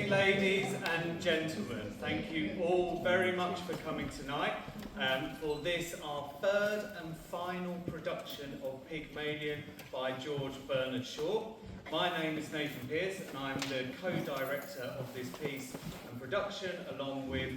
Ladies and gentlemen, thank you all very much for coming tonight for this, our third and final production of Pygmalion by George Bernard Shaw. My name is Nathan Pearce and I'm the co-director of this piece and production along with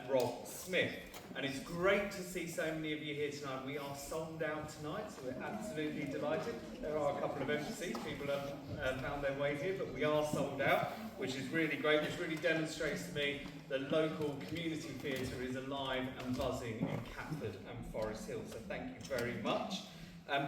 Rob Smith. And it's great to see so many of you here tonight. We are sold out tonight, so we're absolutely delighted. There are a couple of empty seats, people have found their way here, but we are sold out, which is really great, which really demonstrates to me that local community theatre is alive and buzzing in Catford and Forest Hill. So thank you very much.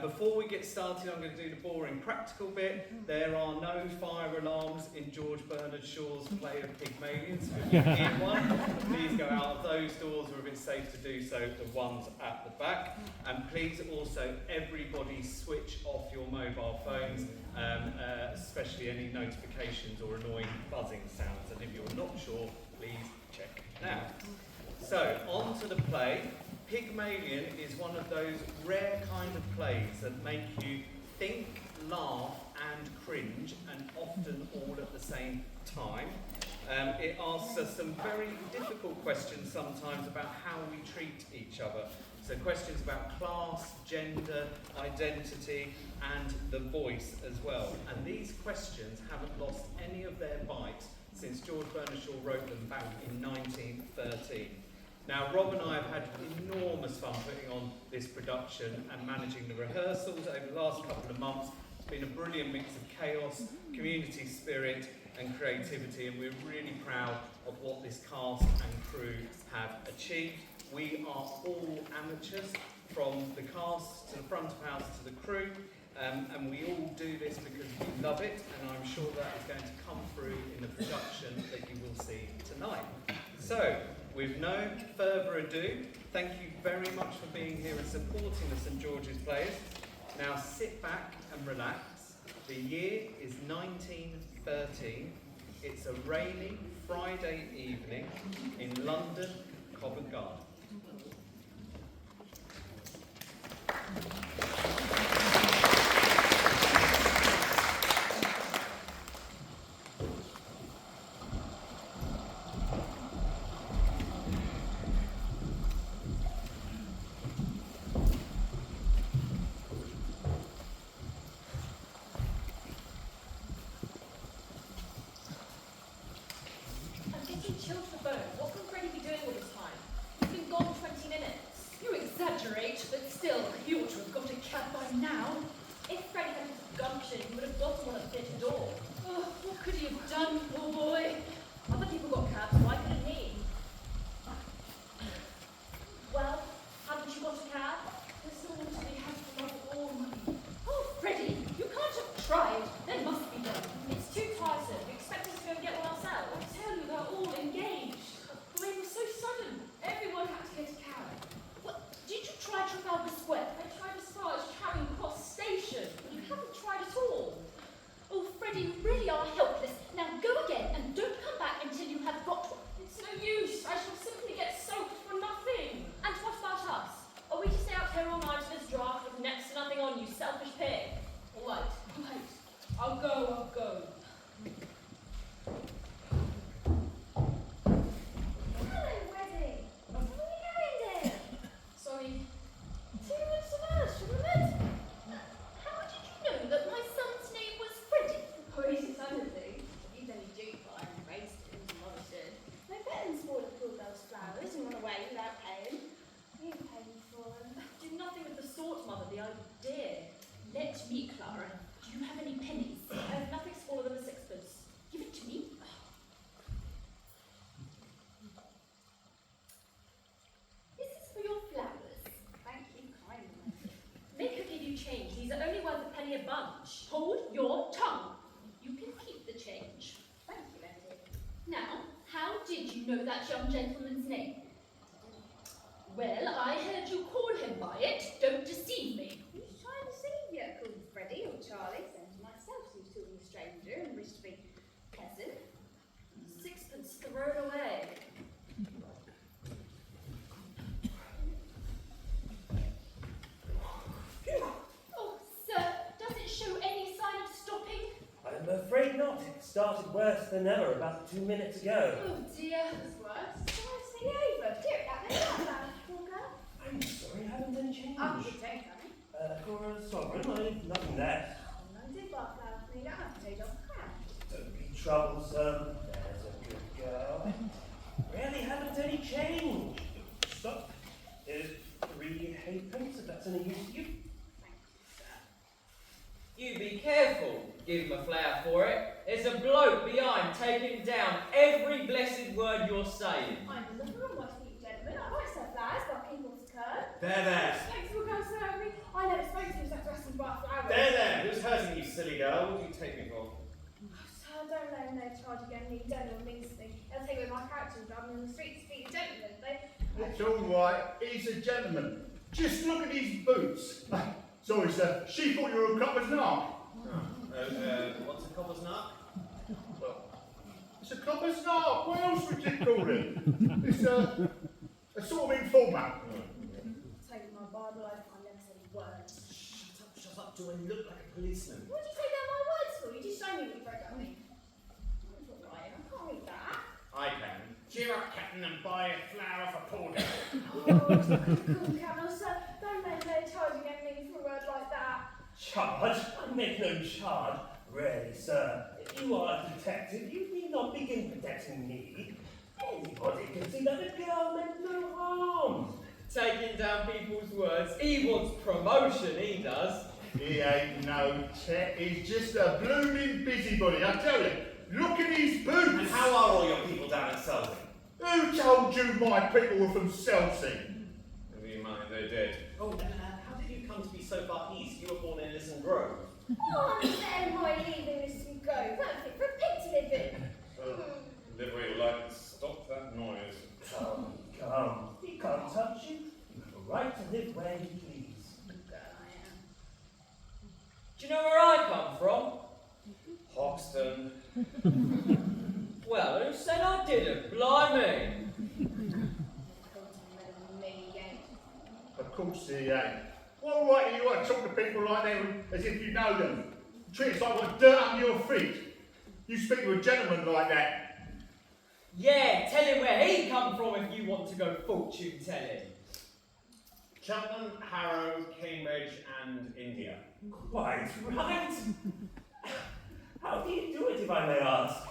Before we get started, I'm going to do the boring practical bit. There are no fire alarms in George Bernard Shaw's play of Pygmalion, so if you hear one, please go out of those doors, or if it's safe to do so, the ones at the back. And please also, everybody switch off your mobile phones, especially any notifications or annoying buzzing sounds. And if you're not sure, please check now. So, on to the play. Pygmalion is one of those rare kind of plays that make you think, laugh and cringe, and often all at the same time. It asks us some very difficult questions sometimes about how we treat each other. So questions about class, gender, identity and the voice as well. And these questions haven't lost any of their bite since George Bernard Shaw wrote them back in 1913. Now, Rob and I have had enormous fun putting on this production and managing the rehearsals over the last couple of months. It's been a brilliant mix of chaos, community spirit and creativity, and we're really proud of what this cast and crew have achieved. We are all amateurs, from the cast to the front of house to the crew, and we all do this because we love it, and I'm sure that is going to come through in the production that you will see tonight. So, with no further ado, thank you very much for being here and supporting the St George's Players. Now sit back and relax. The year is 1913. It's a rainy Friday evening in London, Covent Garden. Know that young gentleman's name? Well, I heard you call him by it. Don't deceive me. Who's trying to deceive you? Called Freddie or Charlie? Same to myself, seems to be a stranger and wish to be pleasant. Sixpence thrown away. Oh, sir, does it show any sign of stopping? I'm afraid not. It started worse than ever about 2 minutes ago. Oh dear. That's worse. Nicely over. Do it that way, poor girl. I'm sorry, I haven't any change. Oh, you don't, honey. For a sovereign, I've nothing left. Oh, no, do bar flower for me. You don't have to. you be careful. Give him a flower for it. There's a bloke behind taking down every blessed word you're saying. I'm a lover and my sweet gentleman. I like sell flowers by people's curd. There. Thanks for going serve me. I never spoke to you after asking about flowers. There. Who's hurting you, silly girl? What do you take me for? Sir, don't let him know charge again. He don't means to me. They'll take away my character and drive me on the streets to be a gentleman. It's all right. He's a gentleman. Just look at his boots. Sorry, sir. She thought you were a copper's nark. What's a copper's nark? Well, it's a copper's nark. What else would you call it? It's a sort of informant. Take my Bible, I never said a word. Shut up. Do I look like a policeman? What did you take down my words for? You just showed me what you broke at me. That's all right. I can't read that. I can. Cheer up, Captain, and buy a flower for Porter. Oh, cool, Camel, sir. Don't let him charge again me for a word like that. Charge? I make no charge. Really, sir. If you are a detective, you need not begin protecting me. Anybody can see that the girl meant no harm. Taking down people's words. He wants promotion, he does. He ain't no tech. He's just a blooming busybody, I tell you. Look at his boots. And how are all your people down at Selby? Who told you my people were from Chelsea? Never you mind, they're dead. Oh, how did you come to be so far east? You were born in Listen Grove. Oh, let him my leaving this and go. That's fit for a pig to live in. Live where you like, stop that noise. Come. He can't touch you. You have a right to live where you please. Girl, I am. Do you know where I come from? Hoxton. Well, who said I didn't? Blimey! Of course he ain't. What right do you want to talk to people like that as if you know them? Treat us like what dirt under your feet. You speak to a gentleman like that. Yeah, tell him where he come from if you want to go fortune telling. Cheltenham, Harrow, Cambridge, and India. Quite right. How do you do it, if I may ask?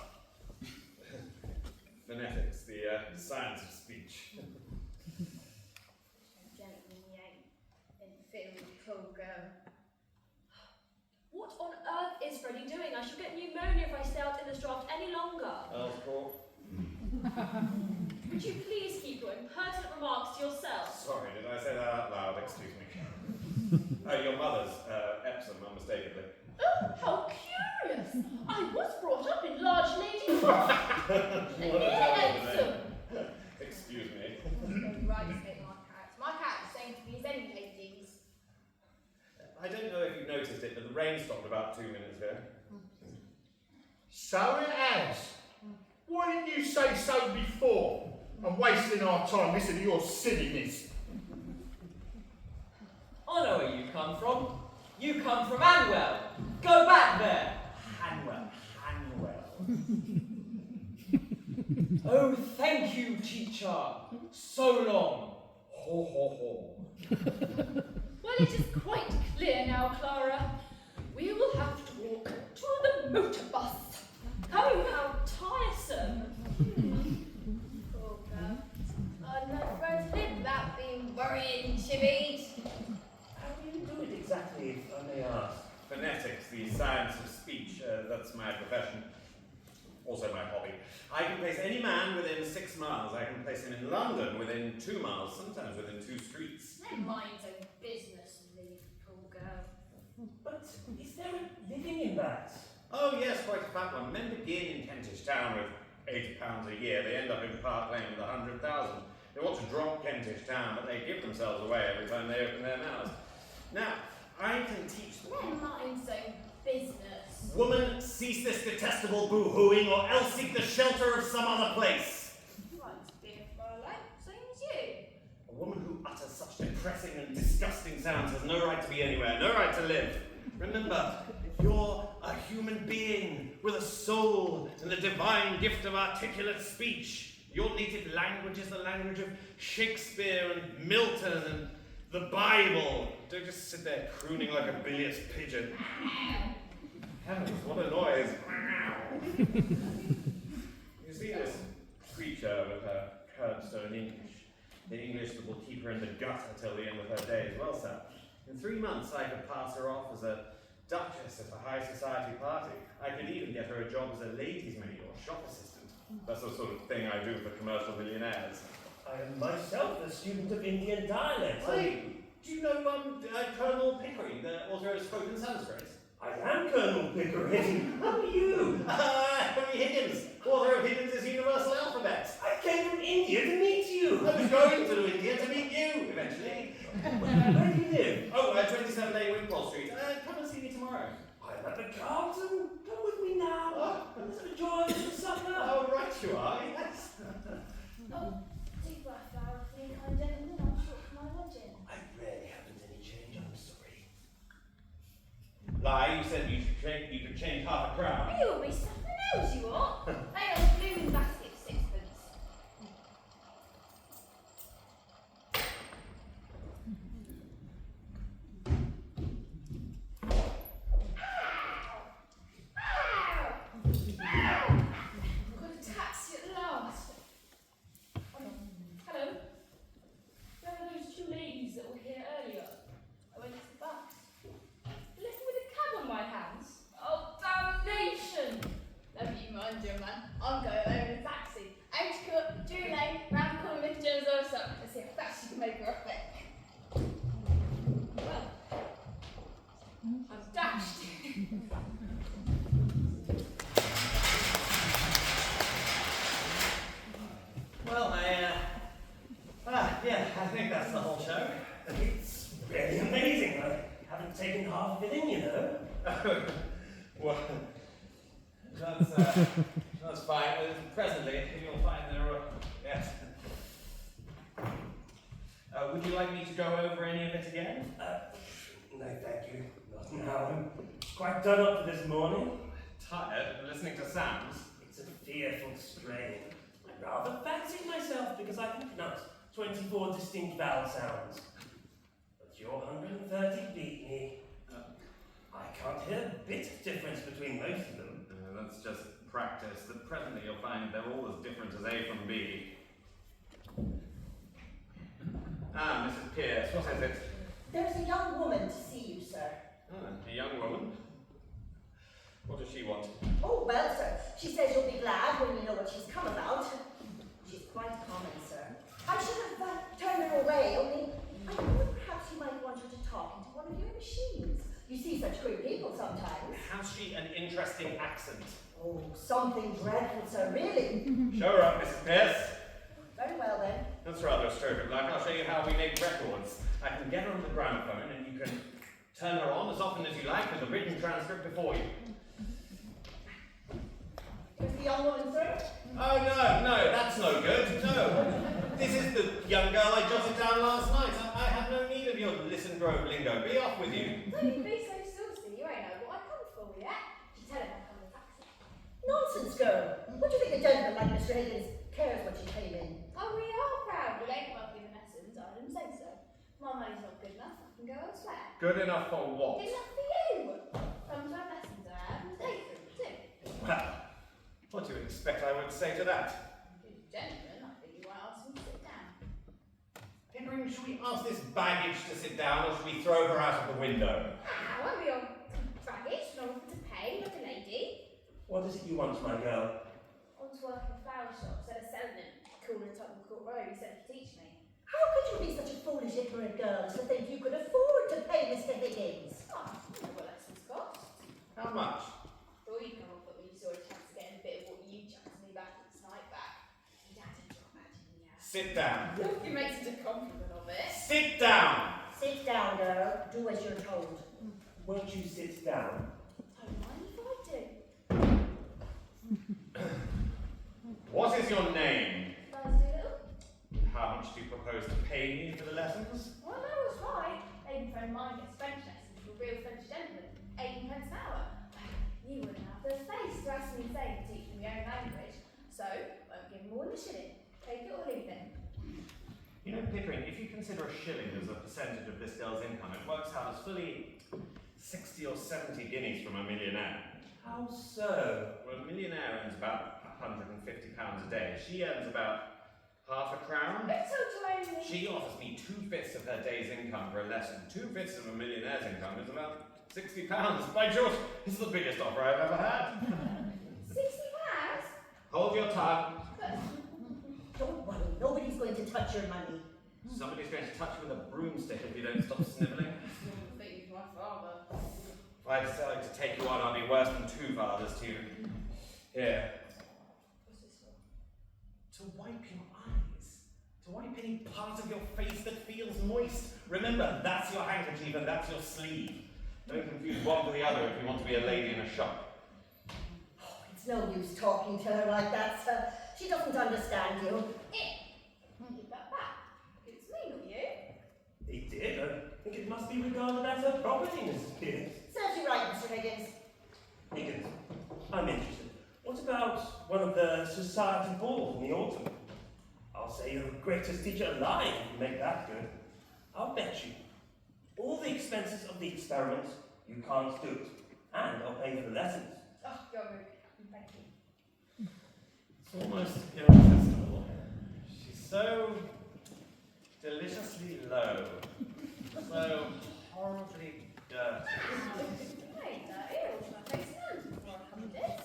Phonetics, the science of speech. Gentleman, he ain't. In film, cool girl. What on earth is Freddie doing? I shall get pneumonia if I stay out in this draft any longer. Earl's Court. Would you please keep your impertinent remarks to yourself? Sorry, did I say that out loud? Excuse me. Oh, your mother's, Epsom, unmistakably. Oh, how curious! I was brought up in large lady farm. Excuse me. Right, to take my character. My character's saying to me as any ladies. I don't know if you noticed it, but the rain stopped about 2 minutes ago. So it has. Why didn't you say so before? I'm wasting our time listening to your silliness. I know where you come from. You come from Hanwell. Go back there. Hanwell. Oh, thank you, teacher. So long. Ho, ho, ho. Well, it is quite clear now, Clara. We will have to walk to the motor bus. Oh, how tiresome. Cool girl. I'd not prefer to live without being worrying, chivvied. How do you do it exactly, if I may ask? Phonetics, the science of speech, that's my profession. Also my hobby. I can place any man within 6 miles. I can place him in London within 2 miles, sometimes within 2 streets. Never mind his own business, Lily, cool girl. But is there a living in that? Oh yes, quite a fat one. Men begin in Kentish Town with £80 a year. They end up in Park Lane with 100,000. They want to drop Kentish Town, but they give themselves away every time they open their mouths. Now, I can teach them. Never mind his own business. Woman, cease this detestable boo-hooing, or else seek the shelter of some other place. Like to be a Fräulein, same as you. A woman who utters such depressing and disgusting sounds has no right to be anywhere, no right to live. Remember, you're a human being with a soul and the divine gift of articulate speech. Your native language is the language of Shakespeare and Milton and the Bible. Don't just sit there crooning like a bilious pigeon. Heavens, what a noise. You see this creature with her curbstone English, the English that will keep her in the gutter till the end of her days. Well, sir, in 3 months I could pass her off as a Duchess at a high society party. I could even get her a job as a ladies' maid or shop assistant. That's the sort of thing I do for commercial millionaires. I am myself a student of Indian dialects. Do you know Colonel Pickering, the author of Spoken Sanskrit? I am Colonel Pickering. How are you? Henry Higgins, author of Higgins' Universal Alphabet. I came from India to meet you. I was going to India to meet you, eventually. Where do you live? Oh, 27A Wimpole Street. Come and see me tomorrow. I'm at the Carlton. Come with me now. Let's enjoy the supper. Oh, right you are, yes. Oh, do you buy a flower for me, kind gentleman? I'm short for my lodging. I rarely haven't any change, I'm sorry. Lie, you said you could change half a crown. You will be something else, you are. They are blooming basket sixpence. Got a taxi at last. Hello. Where are those two ladies that were here earlier? I went to the bus. They left me with a cab on my hands. Oh, damnation! Never you mind, dear man. I'm going over in a taxi. Out to cut, Drew Lane, round the corner with Jones Orsa. Let's see how fast you can make her up there. Well, I'm dashed. Well, I think that's the whole show. It's really amazing. I haven't taken half of it in, you know. Well, that's fine. Presently, you'll find there are, yes. Would you like me to go over any of it again? No, thank you. Not now. I'm quite done up for this morning. Tired of listening to sounds? It's a fearful strain. I rather fancy myself because I can pronounce 24 distinct vowel sounds. But your 130 beat me. I can't hear a bit of difference between most of them. That's just practice. But presently you'll find they're all as different as A from B. Ah, Mrs. Pierce, what is it? There's a young woman to see you, sir. A young woman. What does she want? Oh, well, sir, she says you'll be glad when you know what she's come about. She's quite common, sir. I should have turned her away, only I thought perhaps you might want her to talk into one of your machines. You see such queer people sometimes. Has she an interesting accent? Oh, something dreadful, sir, really. Show her up, Mrs. Pierce. Very well, then. That's rather a stroke of luck. I'll show you how we make records. I can get her on the gramophone and you can turn her on as often as you like with a written transcript before you. Here's the young woman, sir. Oh, no, that's no good. No. This is the young girl I jotted down last night. I have no need of your listen grove lingo. Be off with you. Don't be so saucy. You ain't know what I come for yet. You tell him I come in a taxi. Nonsense, girl. What do you think a gentleman like Mr. Higgins cares what you came in? Oh, we are proud. We ain't well given lessons. I didn't say so. My money's not good enough. I can go elsewhere. Good enough for what? Good enough for you. Come to our lessons I have and take them too. Well, what do you expect I would say to that? Good gentleman, I think you might ask him to sit down. Pickering, should we ask this baggage to sit down or should we throw her out of the window? I won't be on baggage, no offer to pay, like a lady. What is it you want, my girl? I want to work in a flower shop, instead of selling them. Corner of Tottenham Court Road, he said to teach me. How could you be such a foolish, ignorant girl as to think you could afford to pay Mr. Higgins? Oh, I know what lessons cost. How much? Thought you'd come up when you saw a chance to get in a bit of what you chucked to me back at the snipe back. You'd have to drop out in the ass. Sit down. You make such a compliment of it. Sit down! Sit down, girl. Do as you're told. Won't you sit down? Don't mind if I do. What is your name? Nice little. How much do you propose to pay me for the lessons? Well, no, it's right. Even friend of mine gets French lessons from a real French gentleman. 18 pence an hour. You wouldn't have the face to ask me to say to teach them your own language. So, won't give more than a shilling. Take it or leave it. You know, Pickering, if you consider a shilling as a percentage of this girl's income, it works out as fully 60 or 70 guineas from a millionaire. How so? Well, a millionaire earns about £150 a day. She earns about half a crown. It's so tiny. She offers me 2/5 of her day's income for a lesson. 2/5 of a millionaire's income is about £60. By George, this is the biggest offer I've ever had. £60? Hold your tongue. But Don't worry, nobody's going to touch your money. Somebody's going to touch you with a broomstick if you don't stop snivelling. Feed my father. If I decide to take you on, I'll be worse than two fathers to you. Here. What's this for? To wipe your eyes. To wipe any part of your face that feels moist. Remember, that's your handkerchief and that's your sleeve. Don't confuse one with the other if you want to be a lady in a shop. Oh, it's no use talking to her like that, sir. She doesn't understand you. give that back. It's me, not you. He did. I think it must be regarded as her property, Mrs. Pierce. Serves you right, Mr. Higgins. Higgins, I'm interested. What about one of the society balls in the autumn? I'll say you're the greatest teacher alive if you make that good. I'll bet you all the expenses of the experiment, you can't do it. And I'll pay for the lessons. Oh, you're rude. Thank you. It's almost irresistible. She's so deliciously low. So horribly dirty. Hey, it was my face hand before I come to this.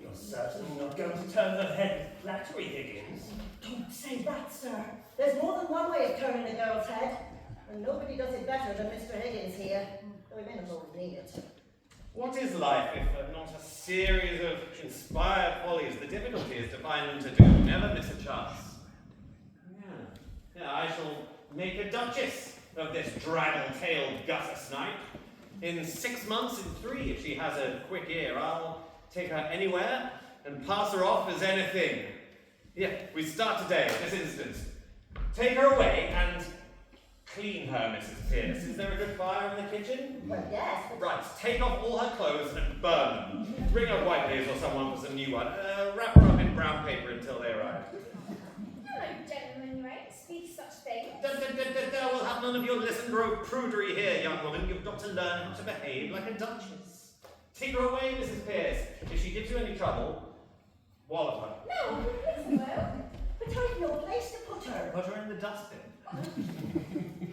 You're certainly not going to turn her head with flattery, Higgins. Don't say that, sir. There's more than one way of turning a girl's head. And nobody does it better than Mr. Higgins here. Though he may not always need it. What is life if not a series of inspired follies? The difficulty is to find them to do. Never miss a chance. Yeah, I shall make a duchess of this draggle-tailed gutter snipe. In 6 months, in 3, if she has a quick ear, I'll take her anywhere and pass her off as anything. Yeah, we start today, at this instant. Take her away and clean her, Mrs. Pierce. Is there a good fire in the kitchen? Well, yes, but Right, take off all her clothes and burn them. Bring her Whiteley's or someone for some new one. Wrap her up in brown paper until they arrive. Hello, gentlemen, you ain't speak such things. We'll have none of your listen bro prudery here, young woman. You've got to learn how to behave like a duchess. Take her away, Mrs. Pierce. If she gives you any trouble, wallop her. No, please, Will. but I've no place to put her. Put her in the dustbin.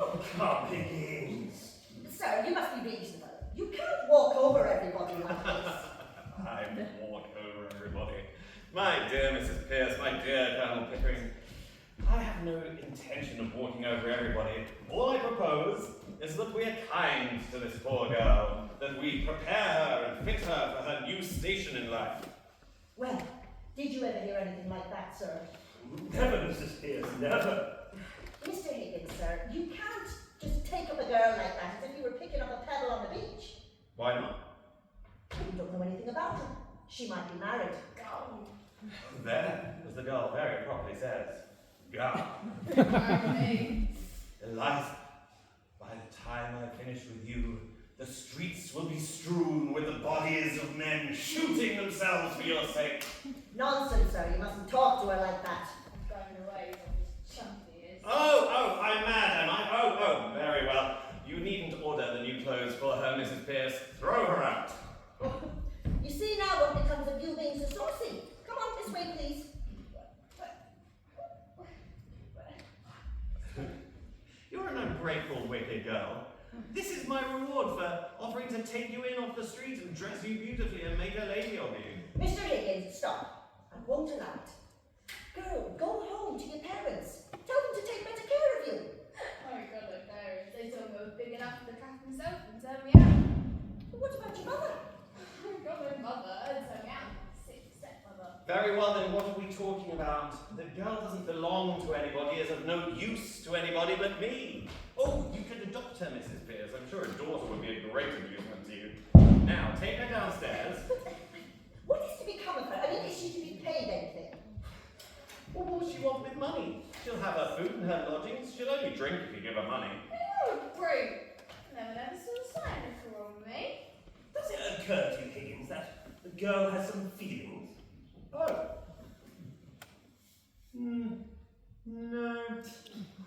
Oh, come, Higgins. Sir, you must be reasonable. You can't walk over everybody like this. I walk over everybody. My dear Mrs. Pierce, my dear Colonel Pickering, I have no intention of walking over everybody. All I propose is that we are kind to this poor girl, that we prepare her and fit her for her new station in life. Well, did you ever hear anything like that, sir? Never, Mrs. Pierce, never. Mr. Higgins, sir, you can't just take up a girl like that as if you were picking up a pebble on the beach. Why not? You don't know anything about her. She might be married. There, as the girl very properly says, God. Eliza, by the time I finish with you, the streets will be strewn with the bodies of men shooting themselves for your sake. Nonsense, sir. You mustn't talk to her like that. Going away from his chunky ears. Oh, I'm mad, am I? Oh, very well. You needn't order the new clothes for her, Mrs. Pierce. Throw her out. You see now what becomes of you being so saucy. Come on, this way, please. You're an ungrateful, wicked girl. This is my reward for offering to take you in off the street and dress you beautifully and make a lady of you. Mr. Higgins, stop. I won't allow it. Girl, go home to your parents. Tell them to take better care of you. Oh my god, my parents. They told me I was big enough to cat myself and turn me out. But what about your mother? Oh my god, my mother turned me out. Sick stepmother. Very well, then what are we talking about? The girl doesn't belong to anybody, is of no use to anybody but me. Oh, you could adopt her, Mrs. Pierce. I'm sure a daughter would be a great amusement to you. Now, take her downstairs. What is to become of her? I mean, is she to be paid anything? What will she want with money? She'll have her food and her lodgings. She'll only drink if you give her money. Oh, brute. Never saw a sign of her on me. Does it occur to you, Higgins, that the girl has some feelings? Oh. No,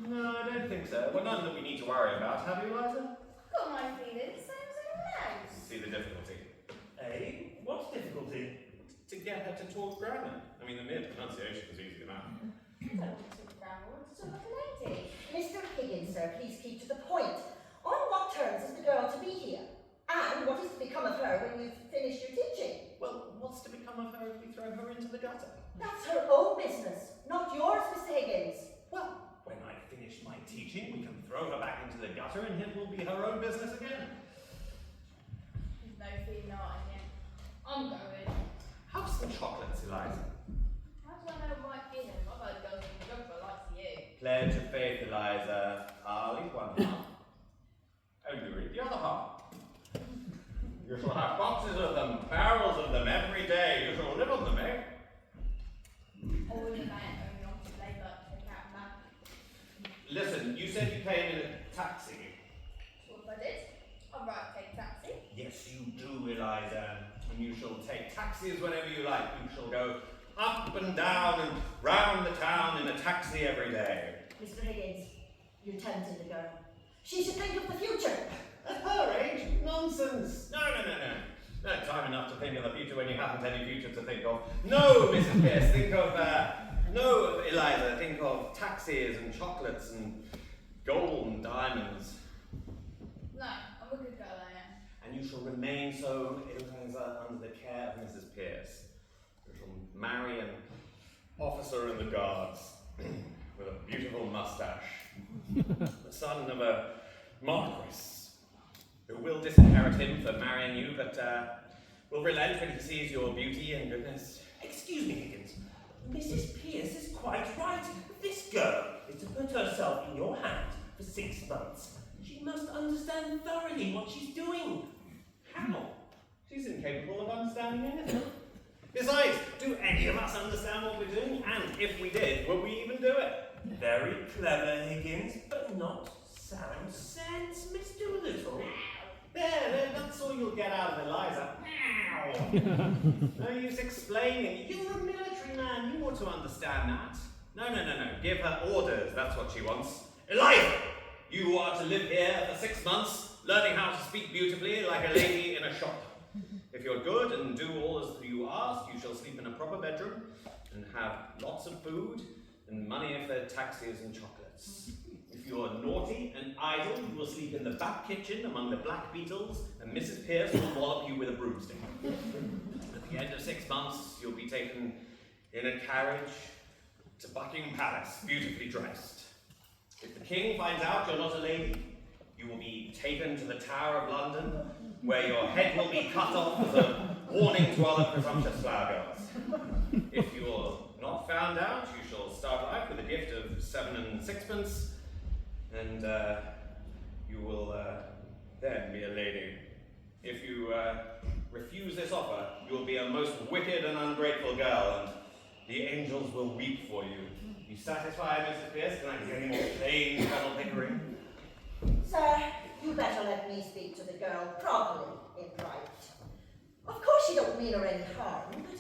I don't think so. Well, none that we need to worry about, have you, Liza? Got my feelings, same as anyone else. See the difficulty. Eh? What's difficulty? To get her to talk grammar. I mean, the mere pronunciation is easy enough. I don't want to talk about her, I want to talk like a lady. Mr. Higgins, sir, please keep to the point. On what terms is the girl to be here? And what the gutter. That's her own business, not yours, Mr. Higgins. Well, when I finish my teaching, we can throw her back into the gutter and it will be her own business again. There's no feeling out in here. I'm going. Have some chocolates, Eliza. How do I know what might be in them? I've heard girls from Jugba like you. Pledge of faith, Eliza. I'll eat one half. And you eat the other half. You shall have boxes of them, barrels of them every day. You shall live on them, eh? All the man only on to labour, take out man. Listen, you said you came in a taxi. What if I did? I'll right, take taxi. Yes, you do, Eliza. And you shall take taxis whenever you like. You shall go up and down and round the town in a taxi every day. Mr. Higgins, you're tempting the girl. She should think of the future. At her age? Nonsense. No. No time enough to think of the future when you haven't any future to think of. No, Mrs. Pierce, think of, no, Eliza, think of taxis and chocolates and gold and diamonds. No, I'm a good girl, I am. And you shall remain so, Eliza, under the care of Mrs. Pierce. You shall marry an officer in the guards with a beautiful mustache, the son of a marquis, who will disinherit him for marrying you, but will relent when he sees your beauty and goodness. Excuse me, Higgins. Mrs. Pierce is quite right. This girl is to put herself in your hand for 6 months. She must understand thoroughly what she's doing. How? She's incapable of understanding anything. Besides, do any of us understand what we're doing? And if we did, would we even do it? Very clever, Higgins, but not sound sense, Miss Doolittle. There, that's all you'll get out of Eliza. No use explaining. You're a military man, you ought to understand that. No. Give her orders, that's what she wants. Eliza! You are to live here for 6 months, learning how to speak beautifully like a lady in a shop. If you're good and do all as you ask, you shall sleep in a proper bedroom and have lots of food and money for taxis and chocolates. If you're naughty and idle, you will sleep in the back kitchen among the black beetles, and Mrs. Pierce will wallop you with a broomstick. At the end of 6 months, you'll be taken in a carriage to Buckingham Palace, beautifully dressed. If the king finds out you're not a lady, you will be taken to the Tower of London, where your head will be cut off as a warning to other presumptuous flower girls. If you're not found out, you shall start life with a gift of 7 and 6pence, and you will then be a lady. If you refuse this offer, you will be a most wicked and ungrateful girl, and the angels will weep for you. You satisfied, Mr. Pierce? Can I get any more plain Colonel Pickering? Sir, you better let me speak to the girl properly in private. Of course you don't mean her any harm, but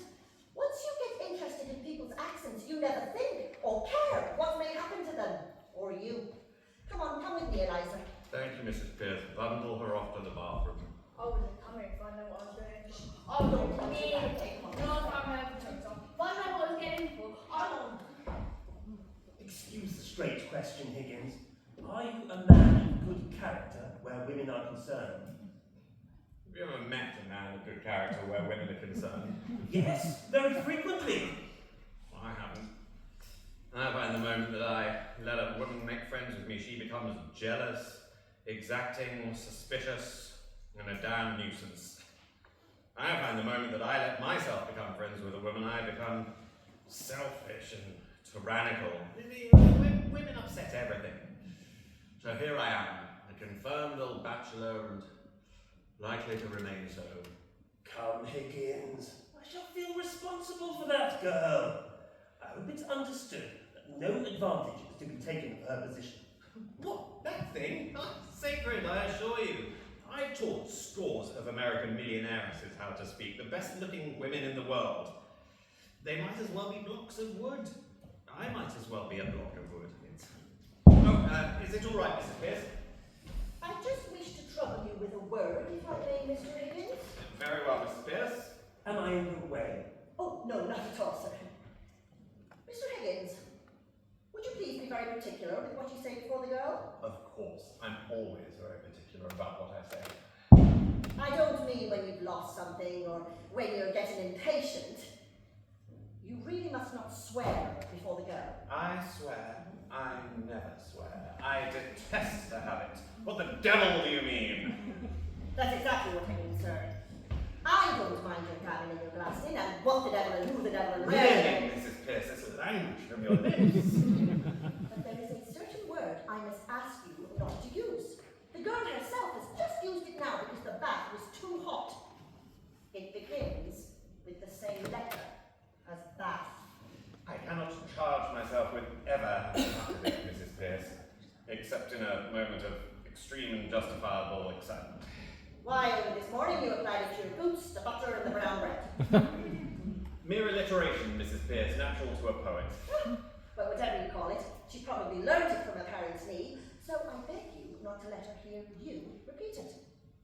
once you get interested in people's accents, you never think or care what may happen to them, or you. Come with me, Eliza. Thank you, Mrs. Pierce. Bundle her off to the bathroom. I wouldn't come here if I know what I was doing. I wouldn't need it. Not if I'm having choked off. If I know what I was getting for, I won't. Excuse the straight question, Higgins. Are you a man of good character where women are concerned? Have you ever met a man of good character where women are concerned? Yes, very frequently. Well, I haven't. I find the moment that I let a woman make friends with me, she becomes jealous, exacting, suspicious, and a damn nuisance. I find the moment that I let myself become friends with a woman, I become selfish and tyrannical. Women upset everything. So here I am, a confirmed old bachelor and likely to remain so. Come, Higgins. I shall feel responsible for that girl. I hope it's understood that no advantage is to be taken of her position. What? That thing? Oh, sacred, I assure you. I've taught scores of American millionairesses how to speak, the best looking women in the world. They might as well be blocks of wood. I might as well be a block of wood. Is it all right, Mrs. Pierce? I just wish to trouble you with a word, if I may, Mr. Higgins. Very well, Mrs. Pierce. Am I in the way? Oh, no, not at all, sir. Mr. Higgins, would you please be very particular with what you say before the girl? Of course. I'm always very particular about what I say. I don't mean when you've lost something or when you're getting impatient. You not swear before the girl. I swear, I never swear. I detest the habit. What the devil do you mean? That's exactly what I mean, sir. I don't mind your grabbing in your glassing and what the devil and who the devil and where. Really, Mrs. Pierce, this is language from your lips. But there is a certain word I must ask you not to use. The girl herself has just used it now because the bath was too hot. It begins with the same letter as bath. I cannot charge myself with ever having uttered it, Mrs. Pierce, except in a moment of extreme and justifiable excitement. Why, only this morning you applied it to your boots, the butter, and the brown bread. Mere alliteration, Mrs. Pierce, natural to a poet. But whatever you call it, she probably learned it from her parents' knee, so I beg you not to let her hear you repeat it.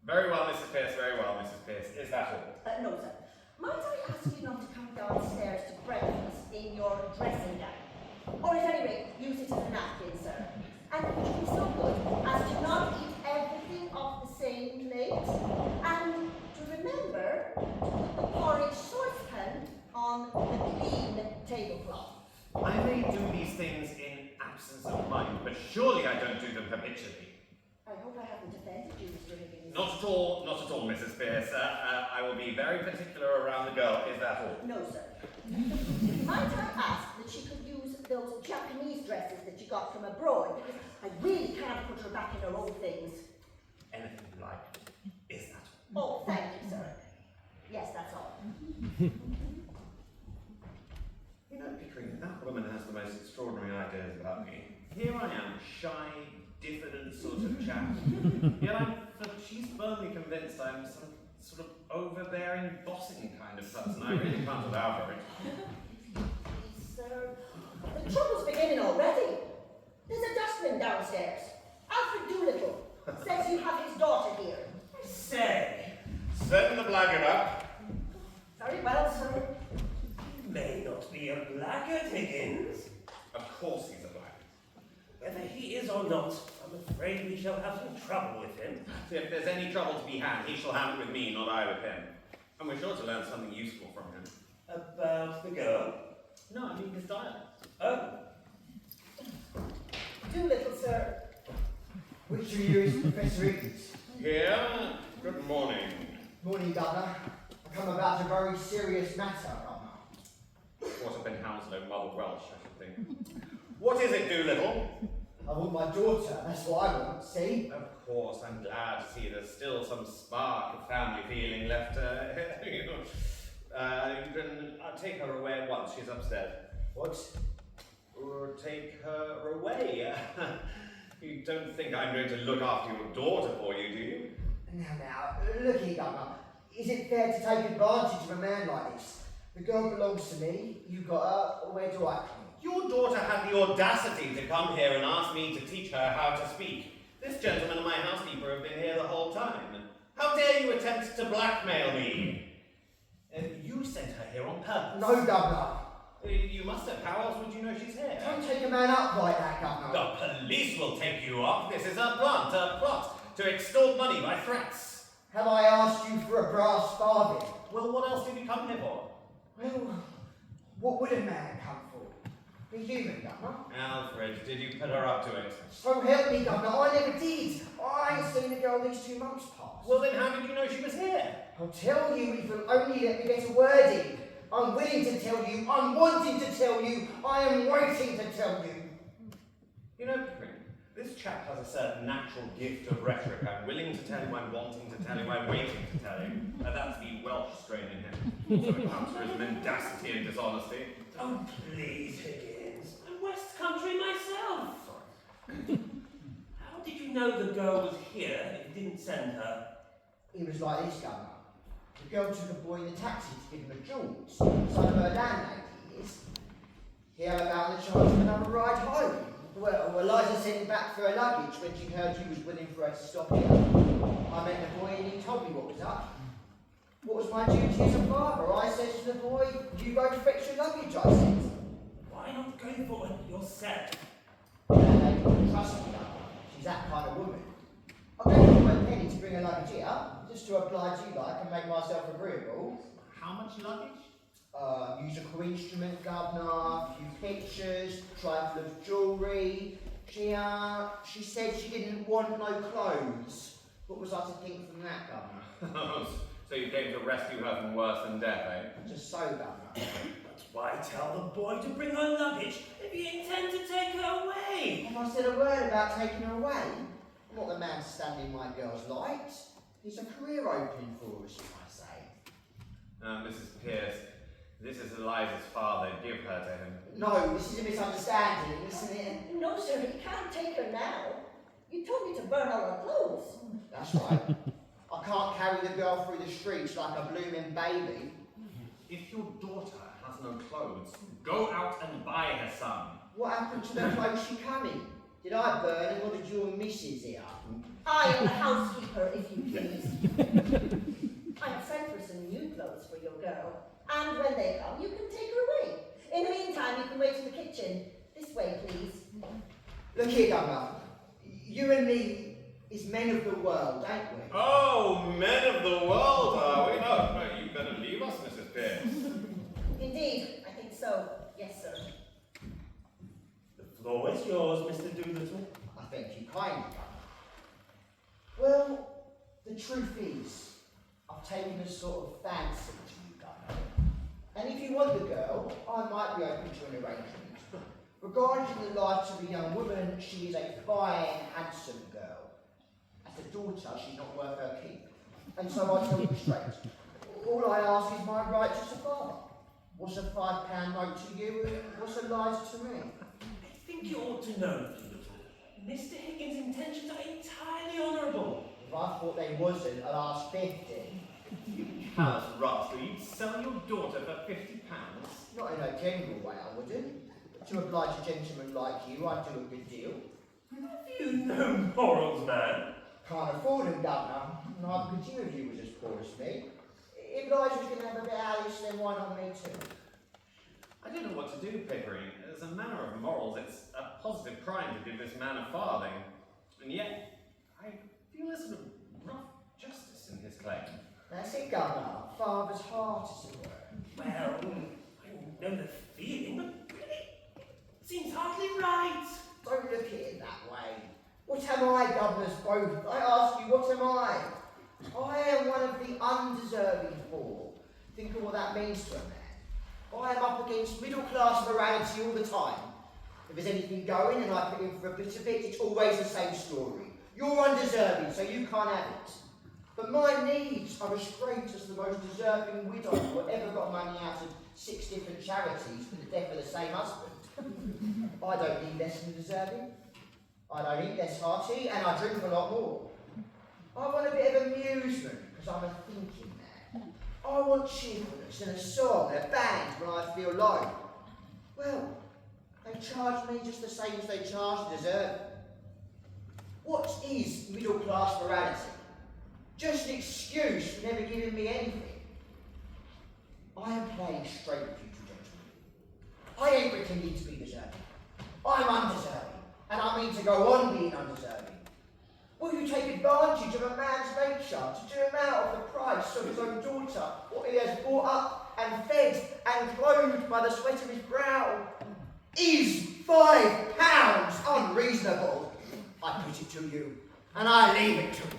Very well, Mrs. Pierce, very well, Mrs. Pierce. Is that all? No, sir. Might I ask you not to come downstairs to breakfast in your dressing gown? Or at any rate, use it as a napkin, sir. And would you be so good as to not eat everything off the same plate? And to remember to put the porridge saucepan on the clean tablecloth. I may do these things in absence of mind, but surely I don't do them habitually. I hope I haven't offended you, Mr. Higgins. Not at all, Mrs. Pierce. I will be very particular around the girl. Is that all? No, sir. Might I ask that she could use those Japanese dresses that you got from abroad, because I really can't put her back in her old things. Anything you like. Is that all? Oh, thank you, sir. Yes, that's all. You know, Pickering, that woman has the most extraordinary ideas about me. Here I am, shy, diffident sort of chap. Yet she's firmly convinced I'm some sort of overbearing, bossing kind of person. I really can't allow for it. Please, sir. The trouble's beginning already. There's a dustman downstairs. Alfred Doolittle says you have his daughter here. Say, Send the blackguard up. Very well, sir. you may not be a blackguard, Higgins. Of course he's a blackguard. Whether he is or not, I'm afraid we shall have some trouble with him. If there's any trouble to be had, he shall have it with me, not I with him. And we're sure to learn something useful from him. About the girl? No, I mean his dialect. Oh, Doolittle, sir. Which of you is Professor Higgins? Here, good morning. Morning, Governor. I come about a very serious matter, Governor. What up in Hounslow, Mother Welsh, I should think. What is it, Doolittle? I want my daughter, that's what I want, see? Of course, I'm glad to see there's still some spark of family feeling left. You can take her away at once. She's upstairs. What? Or take her away. You don't think I'm going to look after your daughter for you, do you? Now, look here, Governor. Is it fair to take advantage of a man like this? The girl belongs to me, you got her, or where do I come in? Your daughter had the audacity to come here and ask me to teach her how to speak. This gentleman and my housekeeper have been here the whole time. How dare you attempt to blackmail me? You sent her here on purpose. No, Governor. You must have. How else would you know she's here? Don't take a man up like that, Governor. The police will take you up. This is a plot to extort money by threats. Have I asked you for a brass farthing? Well, what else did you come here for? Well, what would a man come for? Be human, Governor. Alfred, did you put her up to it? So help me, Governor, I never did. I ain't seen the girl these 2 months past. Well, then how did you know she was here? I'll tell you if you'll only let me get a word in. I'm willing to tell you, I'm wanting to tell you, I am waiting to tell you. You know, Pickering, this chap has a certain natural gift of rhetoric. I'm willing to tell him, I'm wanting to tell him, I'm waiting to tell him. And that's the Welsh strain in him. Also accounts for his mendacity and dishonesty. oh, please, Higgins. I'm West Country myself. Sorry. How did you know the girl was here if you didn't send her? It was like this, Governor. The girl took a boy in the taxi to give him a jaunt. Son of her landlady is. He had about the chance of another ride home. Well, Eliza sent him back for her luggage when she heard you was willing for her to stop here. I met the boy and he told me what was up. What was my duty as a father? I said to the boy, you go to fetch your luggage, I said. Why not go for it yourself? That lady wouldn't trust me, Governor. She's that kind of woman. I gave her a penny to bring her luggage here, just to oblige you like and make myself agreeable. How much luggage? Musical instrument, governor, a few pictures, trifle of jewellery. She said she didn't want no clothes. What was I to think from that, governor? So you came to rescue her from worse than death, eh? Just so, governor. But why tell the boy to bring her luggage if you intend to take her away? Have I said a word about taking her away? I'm not the man standing my girl's light. It's a career opening for us, you might say. Mrs. Pierce, this is Eliza's father. Give her to him. No, this is a misunderstanding, isn't it? No, sir, you can't take her now. You told me to burn all her clothes. That's right. I can't carry the girl through the streets like a blooming baby. If your daughter has no clothes, go out and buy her some. What happened to the clothes she come in? Did I burn them or did your missus here? I am the housekeeper, if you please. I have sent for some new clothes for your girl, and when they come, you can take her away. In the meantime, you can wait in the kitchen. This way, please. Look here, governor. You and me is men of the world, ain't we? Oh, men of the world, are we? No, you better leave us, Mrs. Pierce. Indeed, I think so. Yes, sir. The floor is yours, Mr. Doolittle. I thank you kindly, governor. Well, the truth is, I've taken a sort of fancy to you, governor. And if you want the girl, I might be open to an arrangement. Regarding the life of a young woman, she is a fine, handsome girl. As a daughter, she's not worth her keep. And so I tell you straight. All I ask is my rights as a father. What's a £5 note to you, and what's a Liza to me? I think you ought to know, Doolittle. Mr. Higgins' intentions are entirely honourable. If I thought they wasn't, I'd ask 50. You callous rascal, you'd sell your daughter for £50? Not in a general way, I wouldn't. But to oblige a gentleman like you, I'd do a good deal. Have you no morals, man? Can't afford them, governor. Neither could you if you was as poor as me. If Liza was going to have a bit of Alice, then why not me too? I don't know what to do, Pickering. As a matter of morals, it's a positive crime to give this man a farthing. And yet, I feel a sort of rough justice in his claim. That's it, governor. Father's heart, as it were. Well, I know the feeling, but really, it seems hardly right. Don't look at it that way. What am I, governors both? I ask you, what am I? I am one of the undeserving poor. Think of what that means to a man. I am up against middle-class morality all the time. If there's anything going and I put in for a bit of it, it's always the same story. You're undeserving, so you can't have it. But my needs are as great as the most deserving widow who ever got money out of 6 different charities for the death of the same husband. I don't need less than deserving. I don't eat less hearty, and I drink a lot more. I want a bit of amusement, because I'm a thinking man. I want cheerfulness and a song and a band when I feel low. Well, they charge me just the same as they charge the deserving. What is middle-class morality? Just an excuse for never giving me anything. I am playing straight with you two gentlemen. I ain't pretending to be deserving. I'm undeserving, and I mean to go on being undeserving. Will you take advantage of a man's nature to do him out of the price of his own daughter, what he has brought up and fed and clothed by the sweat of his brow? Is £5 unreasonable? I put it to you, and I leave it to you.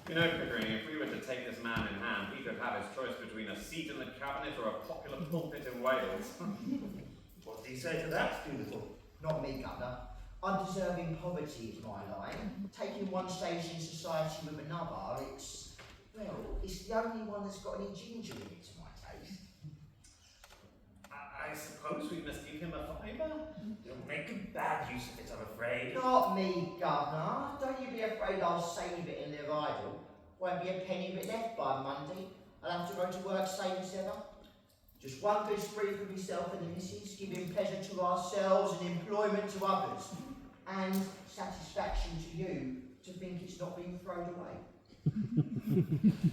You know, Pickering, if we were to take this man in hand, he could have his choice between a seat in the cabinet or a popular pulpit in Wales. What do you say to that, Doolittle? Not me, governor. Undeserving poverty is my line. Taking one stage in society with another, it's the only one that's got any ginger in it to my taste. I suppose we must give him a fiver? You'll make a bad use of it, I'm afraid. Not me, governor. Don't you be afraid I'll save it and live idle. Won't be a penny of it left by Monday. I'll have to go to work same as ever. Just one good spree for myself and the missus, giving pleasure to ourselves and employment to others. And satisfaction to you to think it's not being thrown away.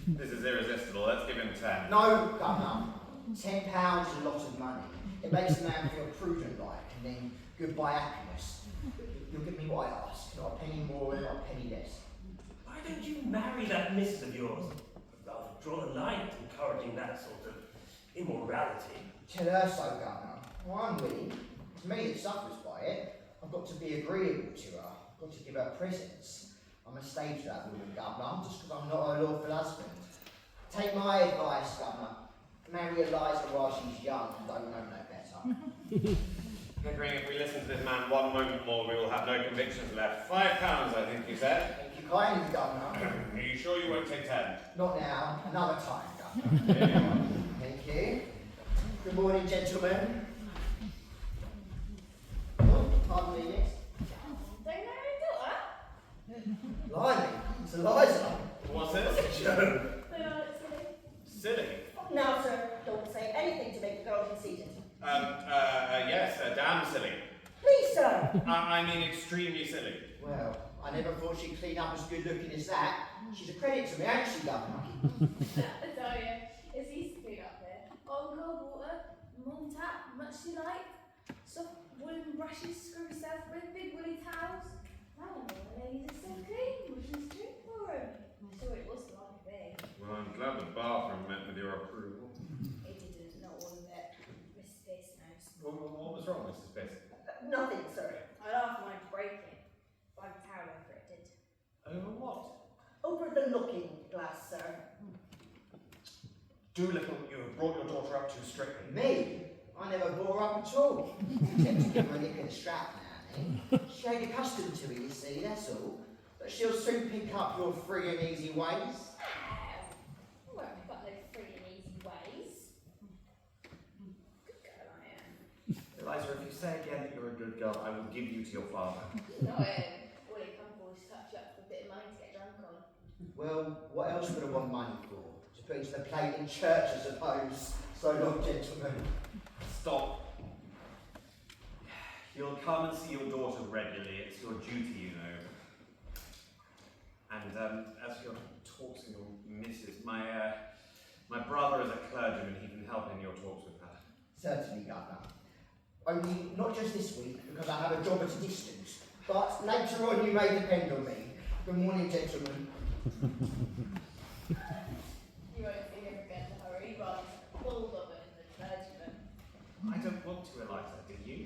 This is irresistible. Let's give him 10. No, governor. £10 is a lot of money. It makes a man feel prudent like, and then goodbye happiness. You'll give me what I ask, not a penny more and not a penny less. Why don't you marry that missus of yours? I'd rather draw the line at encouraging that sort of immorality. Tell her so, Governor. Well, I'm willing. It's me that suffers by it. I've got to be agreeable to her. I've got to give her presents. I'm a slave to that woman, Governor, just because I'm not her lawful husband. Take my advice, Governor. Marry Eliza while she's young and don't know no better. Pickering, if we listen to this man one moment more, we will have no convictions left. £5, I think you said. Thank you kindly, Governor. Are you sure you won't take 10? Not now, another time, Governor. Thank you. Good morning, gentlemen. Oh, pardon me, miss. Don't know her daughter? Blimey, it's Eliza. What's this? Joe. They are silly. Silly. Now, sir, don't say anything to make the girl conceited. Yes, damn silly. Please, sir. I mean extremely silly. Well, I never thought she'd clean up as good looking as that. She's a credit to me, ain't she, Governor? I tell you, it's easy to clean up there. On cold water, mum tap, much you like. Soft woolen brushes, screw yourself with big woolly towels. Now all the ladies are so clean, which is true for them. I'm sure it was like me. Well, I'm glad the bathroom met with your approval. It didn't, not all of it. Miss Pierce knows. What was wrong, Mrs. Piss? Nothing, sir. I laughed mine to break it. By the towel over it did. Over what? Over the looking glass, sir. Doolittle, you have brought your daughter up too strictly. Me? I never bore her up at all. Except to give her a nick in the strap now and then. She ain't accustomed to it, you see, that's all. But she'll soon pick up your free and easy ways. Well, I've got no free and easy ways. Good girl I am. Eliza, if you say again that you're a good girl, I will give you to your father. No, all it come for is touch you up for a bit of money to get drunk on. Well, what else would I want money for? To put into the plate in church, I suppose. So long, gentlemen. Stop. You'll come and see your daughter regularly. It's your duty, you know. And as for your talks with your missus, my brother is a clergyman. He can help in your talks with her. Certainly, Governor. Only not just this week, because I have a job at a distance. But later on, you may depend on me. Good morning, gentlemen. You won't see him again in a hurry, but bulldog and the clergyman. I don't want to, Eliza. Do you?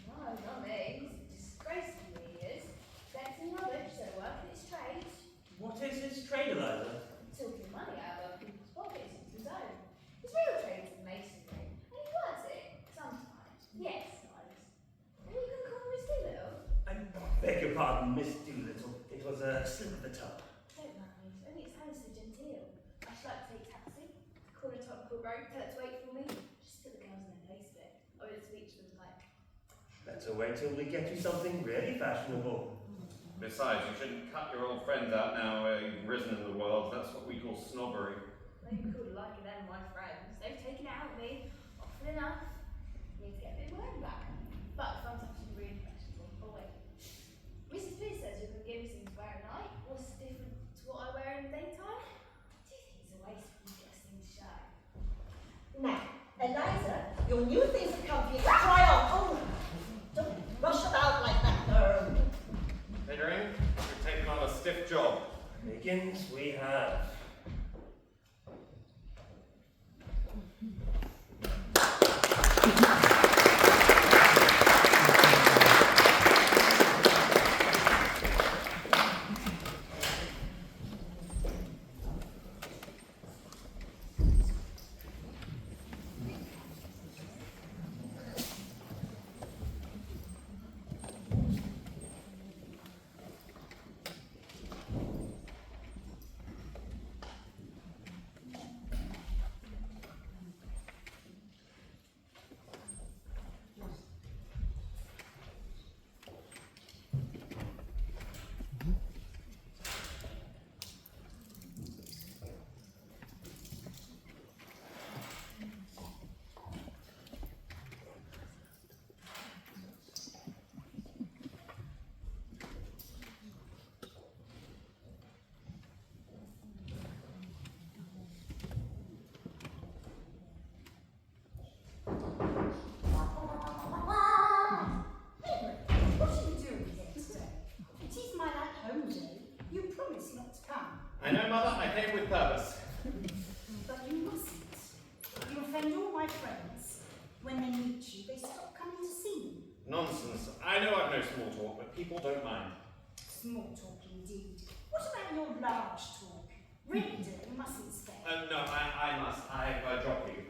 No, not me. He's a disgrace to me, he is. Sexy rubbish, so working his trade. What is his trade, Eliza? Tilting money out of other people's pockets into his own. His real trade is masonry, and he works it. Sometimes. Yes, sometimes. And you can call him Miss Doolittle. I beg your pardon, Miss Doolittle. It was a slip of the tongue. Don't mind, only it's so genteel. I should like to take a taxi. Call a topical road, tell it to wait for me. Just put the girls in their place a bit. I would speak to them like. Better wait till we get you something really fashionable. Besides, you shouldn't cut your old friends out now you've risen in the world. That's what we call snobbery. They could like them, my friends. They've taken it out of me. Often enough. Need to get a bit of mine back. But if I'm touching really fashionable, oh wait. Mrs. Pierce says you can give me something to wear at night. What's different to what I wear in the daytime? Do you think it's a waste of interesting to show? Now, Eliza, your new things have come for you to try on. Oh, don't rush about like that, girl. Pickering, you've taken on a stiff job. Higgins, we have. they stop coming to see me? Nonsense. I know I've no small talk, but people don't mind. Small talk indeed. What about your large talk? Really, dear, you mustn't stay. No, I must. I've dropped you.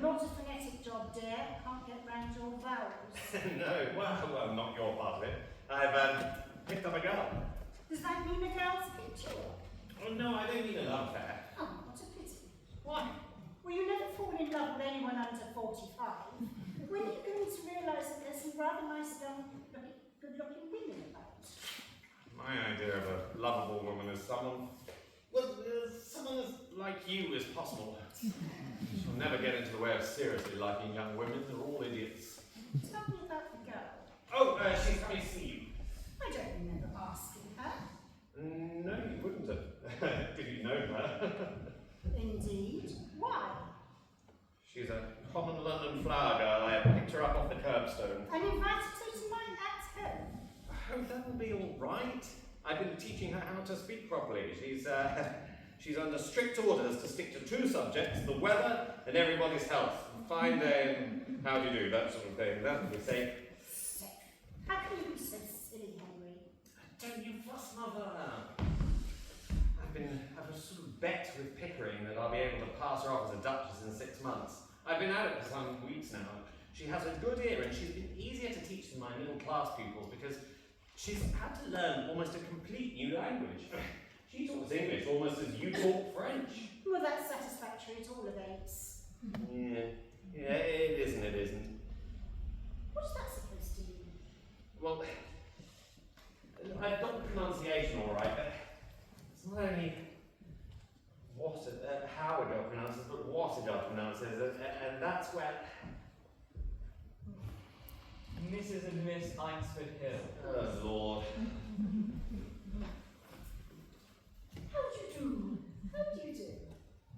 Not a phonetic job, dear. Can't get round your vowels. No, well, not your part of it. I've picked up a girl. Does that mean the girl's picked you up? Oh, no, I don't mean a love affair. Oh, what a pity. Why? Well, you never fall in love with anyone under 45. When are you going to realise that there's some rather nice, good-looking women about? My idea of a lovable woman is someone as like you as possible. She'll never get into the way of seriously liking young women. They're all idiots. Tell me about the girl. Oh, she's coming to see you. I don't remember asking her. No, you wouldn't have. Did you know her? Indeed. Why? She's a common London flower girl. I picked her up off the curbstone. And invited her to my at home. Oh, that will be all right. I've been teaching her how to speak properly. She's under strict orders to stick to two subjects, the weather and everybody's health. Fine day and how do you do, that sort of thing. That's what we say. Safe. How can you be so silly, Henry? Don't you fuss, Mother. I've a sort of bet with Pickering that I'll be able to pass her off as a duchess in 6 months. I've been at it for some weeks now. She has a good ear and she's been easier to teach than my middle class pupils because she's had to learn almost a complete new language. She talks English almost as you talk French. Well, that's satisfactory at all events. Yeah, it isn't. What's that supposed to mean? Well, I've got the pronunciation all right, but it's not only how a girl pronounces, but what a girl pronounces, and that's where... Mrs. and Miss Eynsford Hill. Oh, Lord. How do you do? How do you do?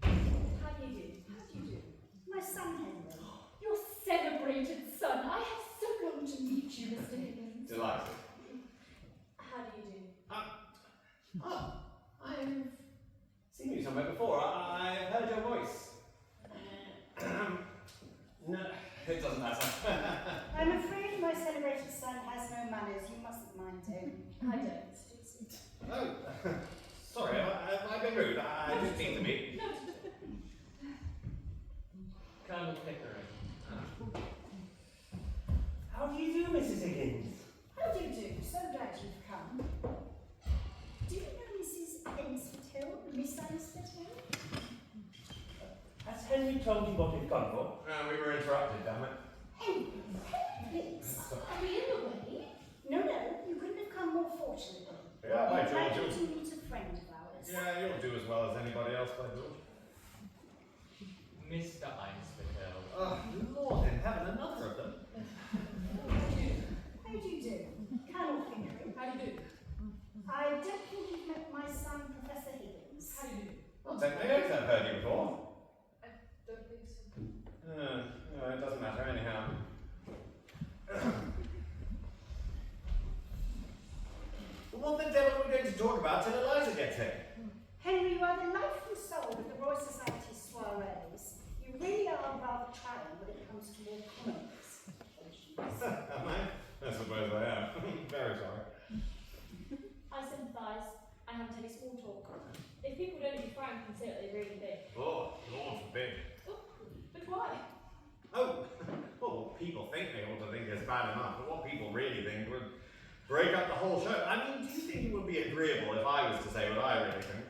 How do you do? How do you do? My son, Henry. Your celebrated son. I have so long to meet you, Mr. Higgins. Delighted. How do you do? I've seen you somewhere before. I've heard your voice. No, it doesn't matter. I'm afraid my celebrated son has no manners. You mustn't mind him. I don't. Oh, sorry, have I been rude? I didn't mean to be. Colonel Pickering. How do you do, Mrs. Higgins? How do you do? So glad you've come. Do you know Mrs. Ainsford Hill? Miss Ainsford Hill? Has Henry told you what we've come for? We were interrupted, damn it. Henry, please. Are we in the way? No, you couldn't have come more fortunately. Yeah, by I'd like George. you to meet a friend of ours. Yeah, you'll do as well as anybody else, by George. Mr. Eynsford Hill. Oh, Lord in heaven, another of them. How do you do? Colonel Pickering. How do you do? I don't think you've met my son, Professor Higgins. How do you do? I'll take my oath I've heard you before. I don't think so. No, it doesn't matter anyhow. What the devil are we going to talk about till Eliza gets here? Henry, you are the life and soul of the Royal Society's soirees. You really are rather trying when it comes to more common expectations. Am I? I suppose I am. Very sorry. I sympathise. I haven't any small talk. If people don't be frank and say what they really think. Oh, Lord forbid. Oh, but why? Oh, well, what people think they ought to think is bad enough, but what people really think would break up the whole show. I mean, do you think it would be agreeable if I was to say what I really think?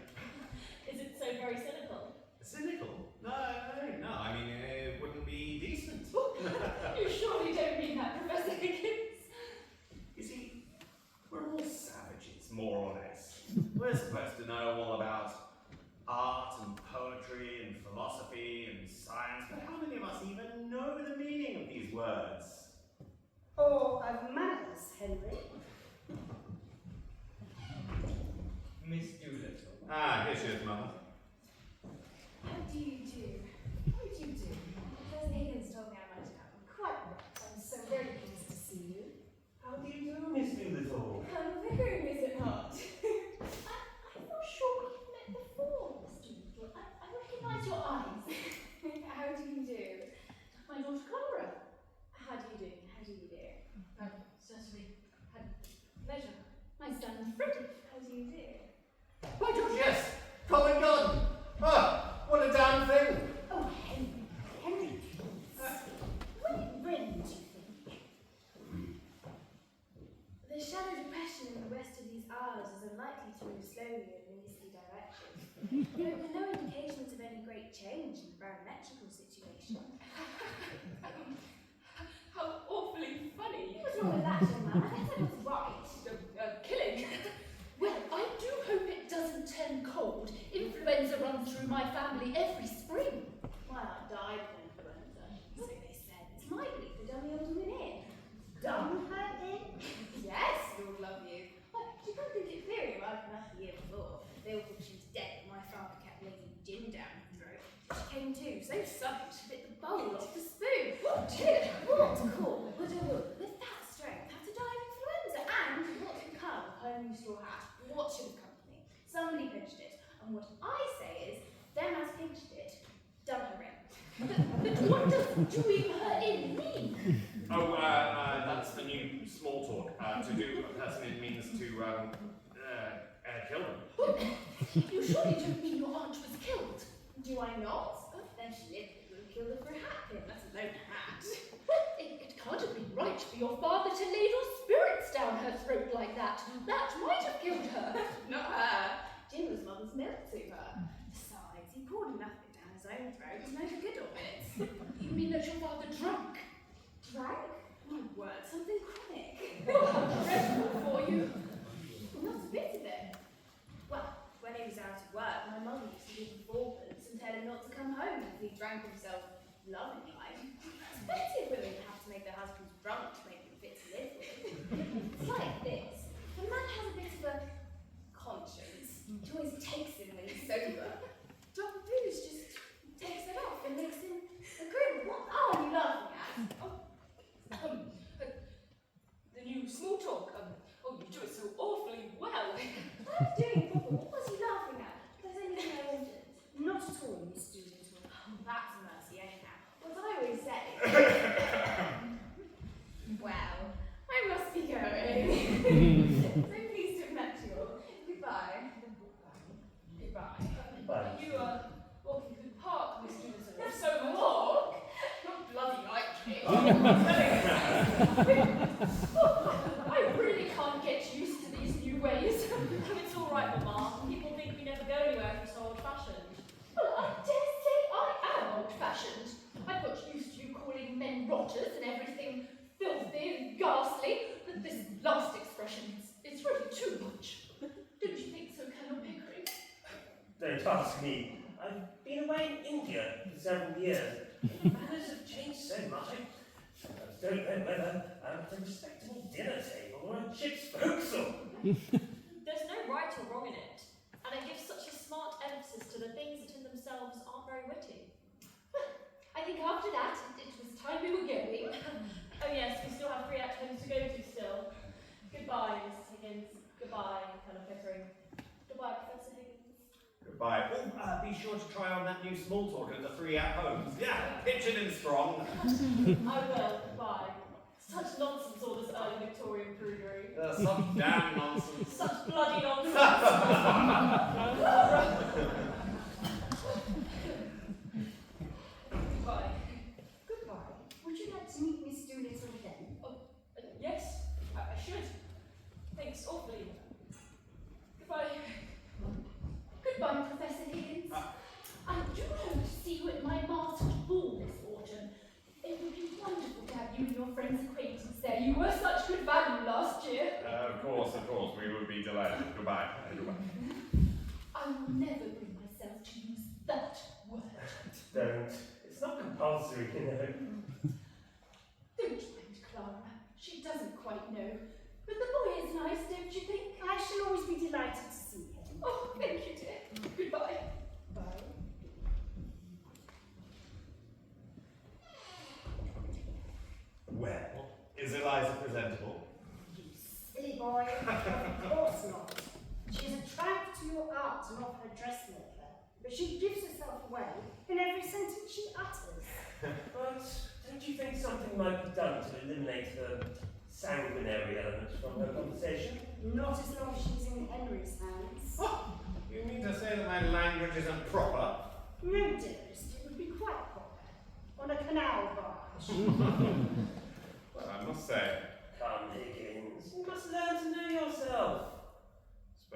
Is it so very cynical? Cynical? No. I mean, it wouldn't be decent. You surely don't mean that, Professor Higgins. You see, we're all savages, more or less. We're supposed to know all about art and poetry and philosophy and science, but how many of us even know the meaning of these words? Or of manners, Henry. Miss Doolittle. Ah, here she is, Mother. How do you do? How do you do? Professor Higgins told me I might come. Quite right. I'm so very pleased to see you. How do you do, Miss Doolittle? Colonel Pickering, is it not? I'm not sure we've met before, Mr. Doolittle. I recognise your eyes. How do you do? My daughter Clara. How do you do? great change in the barometrical situation. How awfully funny. What's wrong with that, young man? I guess I was right. Killing. Well, I do hope it doesn't turn cold. Influenza runs through my family every spring. Well, I died of influenza, so they said. It's my belief to dumb the old woman in. Dumb her in? Yes, Lord love you. Well, she come through diphtheria right enough the year before. They all thought she was dead, but my father kept laying gin down her throat. She came to, so sudden she bit the bowl off the spoon. Oh dear! What call would a woman with that strength have to die of influenza? And what can come of her new straw hat? What should have come to me? Somebody pinched it, and what I say is, them as pinched it, dumb her in. But what does doing her in mean? Oh, that's the new small talk. To do a person in means to kill them. You surely don't mean your aunt was killed. Do I not? Oh, then she lived and killed her for a hat pin, let alone a hat. Well, it can't have been right for your father to ladle spirits down her throat like that. That might have killed her. Not her. Gin was mother's milk to her. Besides, he poured enough of it down his own throat to make a good of it. You mean that your father drank? Drank? My word, something chronic. Oh, how dreadful for you. Not a bit of it. Well, when he was out of work, my mother used to give him fourpence and tell him not to come home if he drank himself loving like. Plenty of women have to make their husbands drunk to make them fit to live with. It's like this. A man has a bit of a conscience. He always takes him when he's sober. Drop of booze just takes it off and makes him agree. What are you laughing at? The new small talk. Oh, you do it so awfully well. I was doing proper. What was he laughing at? There's anything I wanted. Not at all, Miss Doolittle. Oh, that's a mercy, anyhow. What I always say. Well, I must be going. So pleased to have met you all. Goodbye. Goodbye. Bye. You are walking through the park, Miss Doolittle. So walk. Not bloody lightly. I really can't get used to these new ways. It's all right, Mamma. People think we never go anywhere if we're so old-fashioned. Well, I dare say I am old-fashioned. I've got used to you calling men rotters and everything filthy and ghastly, but this last expression is really too much. Don't you think so, Colonel Pickering? Don't ask me. I've been away in India for several years. Manners have changed so much. I don't know whether I'm at a respectable dinner table or a ship's forecastle. There's no right or wrong in it, and it gives such a smart emphasis to the things that in themselves aren't very witty. I think after that, it was time we were going. Oh yes, we still have 3 act homes to go to still. Goodbye, Mrs. Higgins. Goodbye, Colonel Pickering. Goodbye, Professor Higgins. Goodbye. Oh, be sure to try on that new small talk at the 3 at-homes. Yeah, pitching and strong. I will. Goodbye. Such nonsense, all this early Victorian prudery. Such damn nonsense. Such bloody nonsense. Goodbye. Goodbye. Would you like to meet Miss Doolittle again? Yes, I should. Thanks awfully. Goodbye. Goodbye, Professor Higgins. I do hope to see you at my masked ball this autumn. It would be wonderful to have you and your friends acquaintance there. You were such good value last year. Of course, we would be delighted. Goodbye. Goodbye. I will never bring myself to use that word. Don't. It's not compulsory, you know. Don't mind Clara. She doesn't quite know. But the boy is nice, don't you think? I shall always be delighted to see him. Oh, thank you, dear. Goodbye. Bye. Well, is Eliza presentable? You silly boy. Of course not. She's attracted to your art and of her dressmaker, but she gives herself away in every sentence she utters. But don't you think something might be done to eliminate the sanguinary element from her conversation? Not as long as she's in Henry's hands. Oh, you mean to say that my language isn't proper? No, dearest, it would be quite proper. On a canal barge. Well, I must say, Come, Higgins, you must learn to know yourself.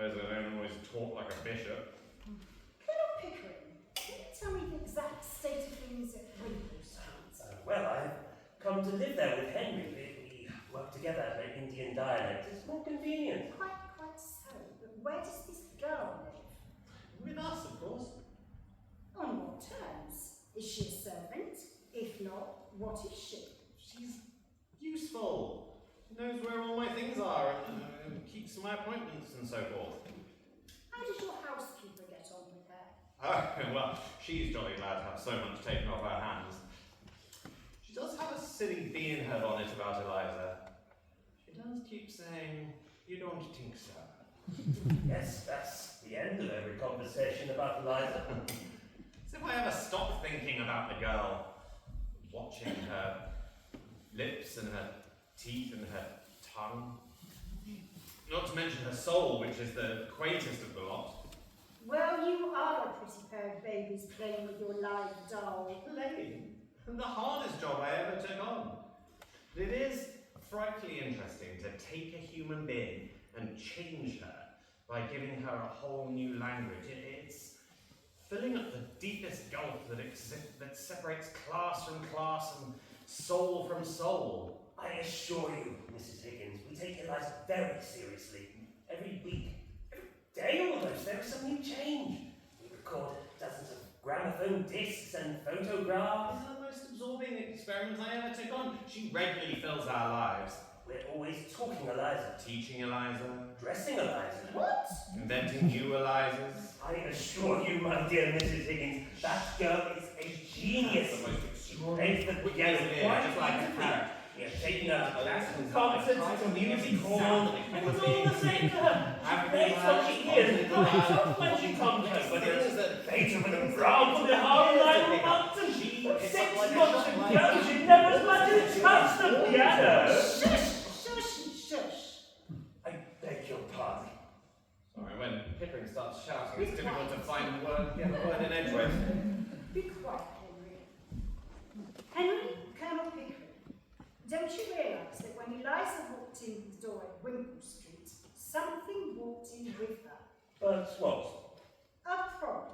suppose I don't always talk like a bishop. Colonel Pickering, can you tell me the live there with Henry. We work together at an Indian dialect. It's more convenient. Quite so. But where does this girl live? With us, of course. On what terms? Is she a servant? If not, what is she? She's useful. Knows where all my things are and keeps my appointments and so forth. How does your housekeeper get on with her? Oh, well, she's jolly glad to have so much taken off her hands. She does have a silly bee in her bonnet about Eliza. She does keep saying, "You don't think so?" Yes, that's the end of every conversation about Eliza. As if I ever stopped thinking about the girl, watching her lips and her teeth and her tongue. Not to mention her soul, which is the quaintest of the lot. Well, you are a pretty pair of babies playing with your live doll. Playing? The hardest job I ever took on. It is frightfully interesting to take a human being and change her by giving her a whole new language. It's filling up the deepest gulf that separates class from class and soul from soul. I assure you, Mrs. Higgins, we take Eliza very seriously. Every week, every day almost, there is some new change. We record dozens of gramophone discs and photographs. This is the most absorbing experiment I ever took on. She regularly fills our lives. We're always talking Eliza, Teaching Eliza. dressing Eliza. What? Inventing new Elizas. I assure you, my dear Mrs. Higgins, that girl is a genius. That's the most Plays the piano yeah, just like a beautifully. parrot. We have taken her to Lessons, concerts try to and music music hall, sound, and it's all the same to her. She plays what she hears, and when she comes home, whether it's Beethoven and Brahms or the Harlem Mountain. She For is 6 like a months shot ago, like- she never as much as touched the piano. Shush. I beg your pardon. Sorry, when Pickering starts shouting, it's difficult to find a word, get a word in edgeways. Be quiet, Henry. Henry, Colonel Pickering, don't you realise that when Eliza walked in the door at Wimpole Street, something walked in with her? But what? A problem.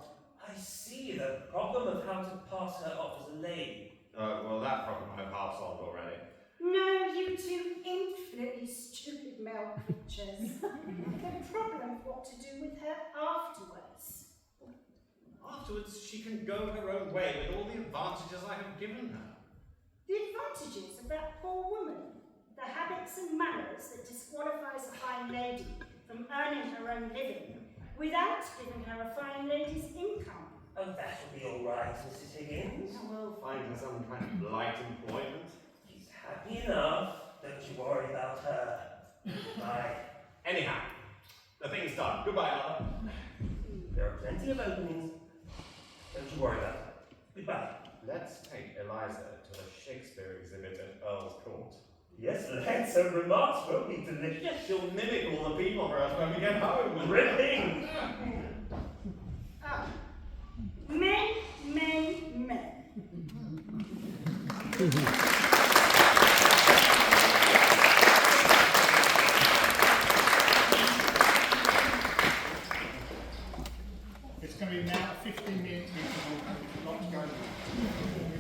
I see the problem of how to pass her off as a lady. Well, that problem I've half solved already. No, you two infinitely stupid male creatures. The problem of what to do with her afterwards. Afterwards, she can go her own way with all the advantages I have given her. The advantages of that poor woman, the habits and manners that disqualifies a fine lady from earning her own living without giving her a fine lady's income. Oh, that will be all right, Mrs. Higgins. We'll find her some kind of light employment. She's happy enough. Don't you worry about her. Bye. Anyhow, the thing's done. Goodbye, Arthur. There are plenty of openings. Don't you worry about her. Goodbye. Let's take Eliza to the Shakespeare exhibit at Earl's Court. Yes, let's. Her remarks will be delicious. She'll mimic all the people for us when we get home. Ripping. Ah. Men. It's going to be now 15 minutes interval. If you'd like to go.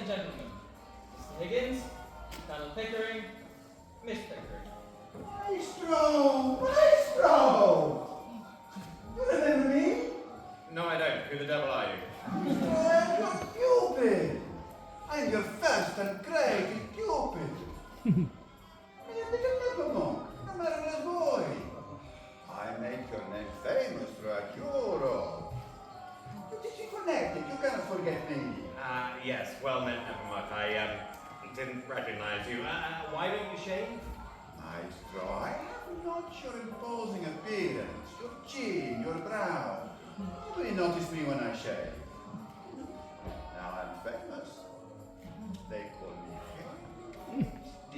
and gentlemen, Mr. Higgins, Colonel Pickering, Miss Pickering. Maestro! Maestro! You remember me? No, I don't. Who the devil are you? I'm your pupil. I'm your first and great pupil. I am the little monk, a marvelous boy. I made your name famous throughout Europe. Did you connect it? You cannot forget me. Yes. Well, never mind. I didn't recognize you. Why don't you shave? Maestro, I have not your imposing appearance, your chin, your brow. Nobody noticed me when I shave. Now I'm famous. They call me HD.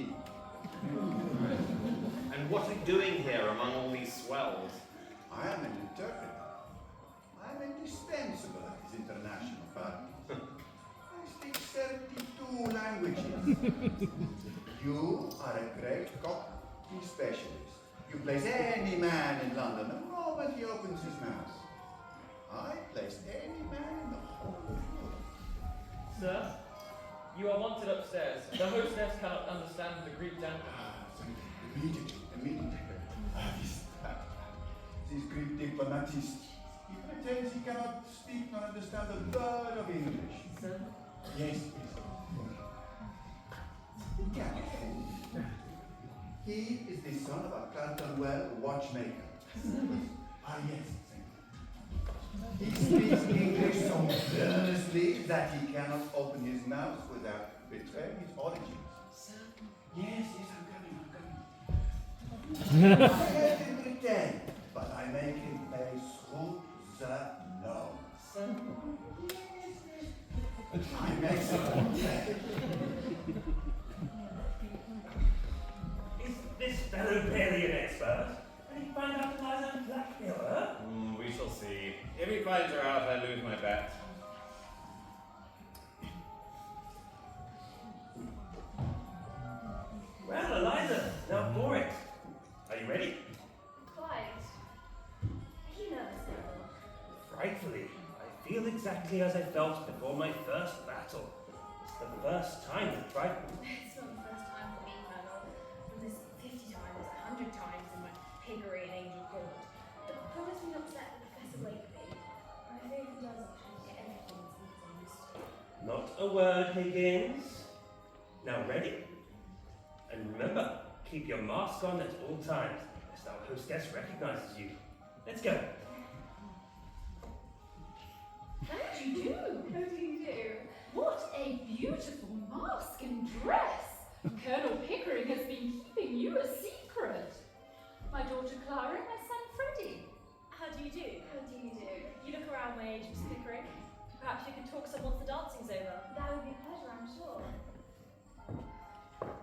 And what are you doing here among all these swells? I am an interpreter. I am indispensable at this international party. I speak 32 languages. You are a great cockney specialist. You place any man in London the moment he opens his mouth. I place any man in the whole of Europe. Sir, you are wanted upstairs. The hostess cannot understand the Greek gentleman. Immediately. This Greek diplomatist, he pretends he cannot speak nor understand a word of English. Sir? Yes. He cannot fool. He is the son of a Clerkenwell watchmaker. Yes. He speaks English so earnestly that he cannot open his mouth without betraying his origins. Sir? Yes, I'm coming. I let him pretend, but I make him pay through the nose. Sir? I'm excellent. Is this fellow barely an expert? Did he find out Eliza blackmail her? We shall see. If he finds her out, I lose my bet. Well, Eliza, now for it. Are you ready? Quite. Are you nervous, Colonel? Frightfully. I feel exactly as I felt before my first battle. It's the first time that frightened me. It's not the first time for me, Colonel. There's 50 times, 100 times in my piggery and angel court. But promise me not to let the Professor wake me. I fear if he does, I'll get everything that's used to. Not a word, Higgins. Now ready? And remember, keep your mask on at all times, lest our hostess recognizes you. Let's go. How do you do? How do you do? What a beautiful mask and dress! Colonel Pickering has been keeping you a secret. My daughter Clara and my son Freddie. How do you do? How do you do? You look around my age, Miss Pickering. Perhaps you could talk some once the dancing's over. That would be a pleasure, I'm sure. I'm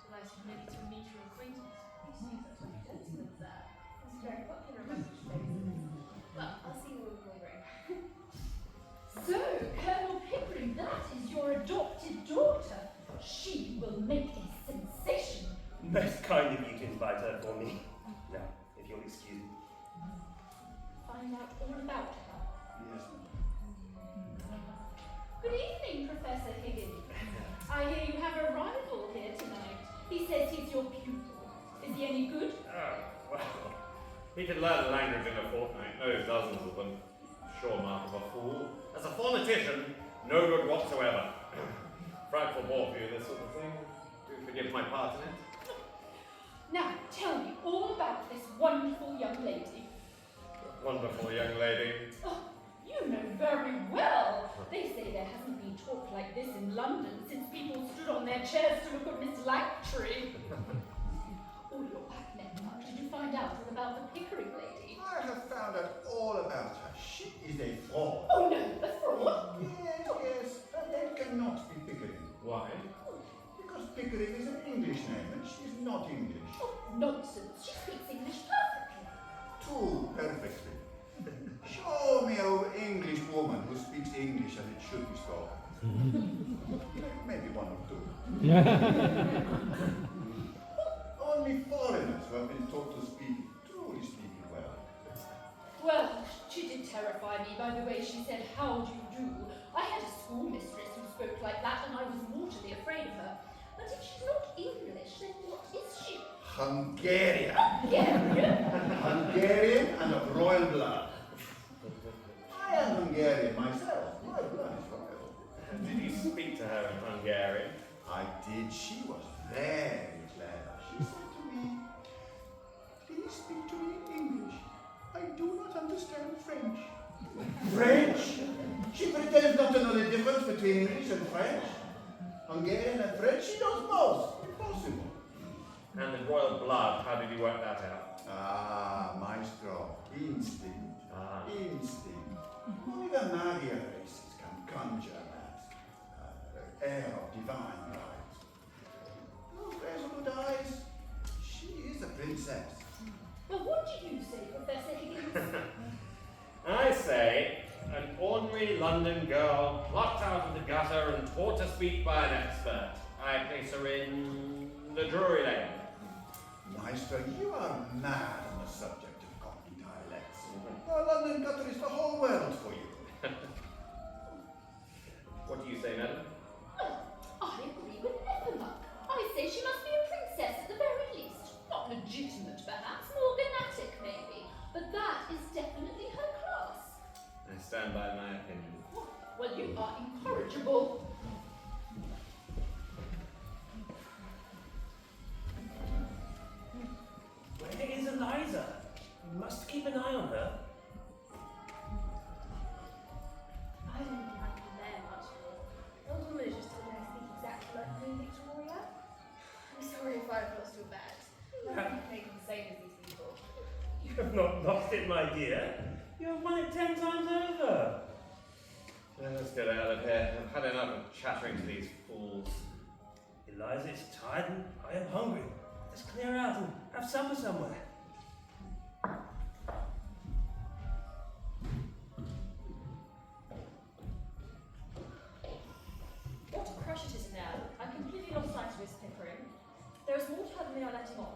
delighted maybe to meet your acquaintance. You seem such a gentleman, sir. It's very popular among the ladies. Well, I'll see you all will bring. So, Colonel Pickering, that is your adopted daughter. She will make a sensation. Most kind of you to invite her for me. Now, if you'll excuse me. Find out all about her. Yes, Good evening, Professor Higgins. I hear you have a rival here tonight. He says he's your pupil. Is he any good? Well, he can learn a language in a fortnight, knows dozens of them. Sure mark of a fool. As a phonetician, no good whatsoever. Frightful bore for you, this sort of thing. Do forgive my part in it. Now, tell me all about this wonderful young lady. Wonderful young lady. Oh, you know very well. They say there hasn't been talk like this in London since people stood on their chairs to look at Miss Langtry. All your back men, Mark. Did you find out all about the Pickering lady? I have found out all about her. She is a fraud. Oh no, a fraud? Yes. Her name cannot be Pickering. Why? Because Pickering is an English name and she is not English. Oh, nonsense. She speaks English perfectly. Too perfectly. Show me an English woman who speaks English as it should be spoken. Maybe one or two. Only foreigners who have been taught to speak, truly speaking well. Well, she did terrify me by the way she said, "How do you do?" I had a schoolmistress who spoke like that and I Hungarian. Hungarian? And of royal blood. I am Hungarian myself. My blood is royal. Did you speak to her in Hungarian? I did. She was very clever. She said to me, please speak to me in English. I do not understand French. French? She pretends not to know the difference between English and French. Hungarian and French, she knows both. Impossible. And the royal blood, how did you work that out? Ah, maestro. Instinct. Ah. Instinct. Only the Magyar races can conjure that air of divine right. Those resolute eyes, she is a princess. Well, what do you say, Professor Higgins? I say, an ordinary London girl plucked out of the gutter and taught to speak by an expert. I place her in the Drury Lane. Maestro, you are mad on the subject of Cockney dialects. The London gutter is the whole world for you. What do you say, madam? Well, I agree with Ephemer. I say she must be a princess at the very least. Not legitimate, perhaps, morganatic, maybe. But that is definitely her class. I stand by my opinion. Well, you are incorrigible. Where is Eliza? We must keep an eye on her. I don't think I can bear much more. The old woman has just told me I speak exactly like Queen Victoria. I'm sorry if I've lost your bet. I don't think the same as these people. You have not lost it, my dear. You have won it 10 times over. Let's get out of here. I've had enough of chattering to these fools. Eliza is tired and I am hungry. Let's clear out and have supper somewhere. What a crush it is now. I completely lost sight of Miss Pickering. There is more to her than they are letting on.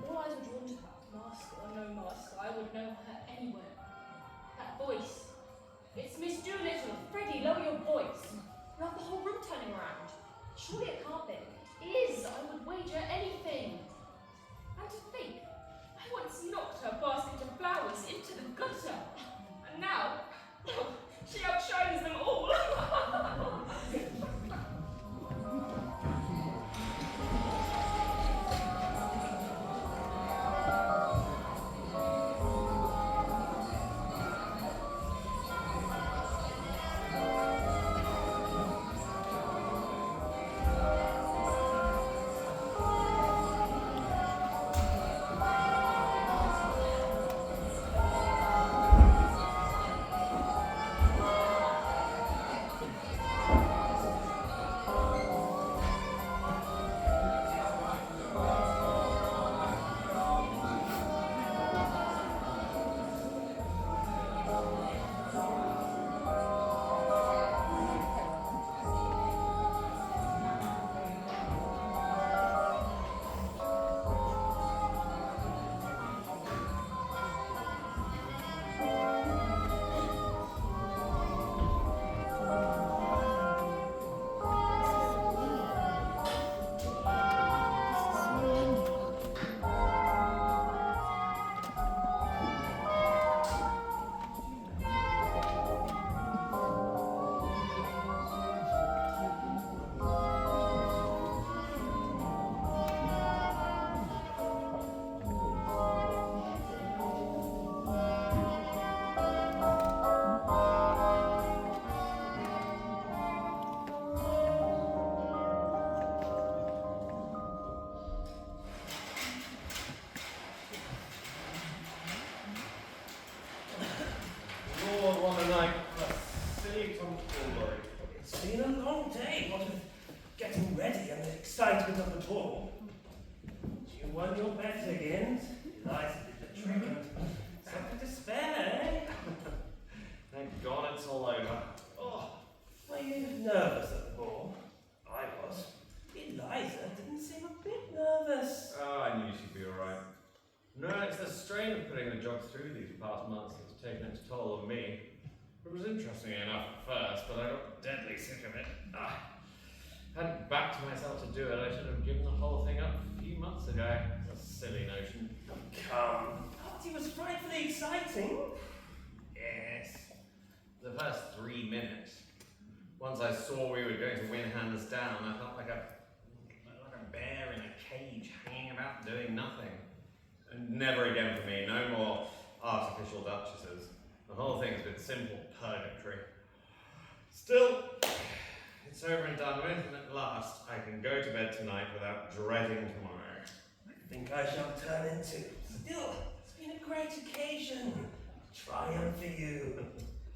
All eyes were drawn to her. Mask or no mask, I would know her anywhere. That voice. It's Miss Doolittle. Freddie, lower your voice. You have the whole room turning around. Surely it can't be. It is. I would wager anything. And to think, I once knocked her basket of flowers into the gutter. And now, well, she outshines them all. Lord, what a night for a silly tomfoolery. It's been a long day, what with getting ready and the excitement of the ball. You won your bet again. Eliza did the trick and something to spare, eh? Thank God it's all over. Oh, were you nervous at the ball? I was. Eliza didn't seem a bit nervous. Oh, I knew she'd be alright. No, it's the strain of putting the job through these past months that's taken its toll on me. It was interesting enough at first, but I got deadly sick of it. Hadn't backed to myself to do it, I should have given the whole thing up a few months ago. It's a silly notion. Come. The party was frightfully exciting. Yes. The first 3 minutes. Once I saw we were going to win hands down, I felt like a bear in a cage, hanging about doing nothing. And never again for me, no more artificial duchesses. The whole thing's been simple purgatory. Still, it's over and done with, and at last I can go to bed tonight without dreading tomorrow. I think I shall turn into. Still, it's been a great occasion. A triumph for you.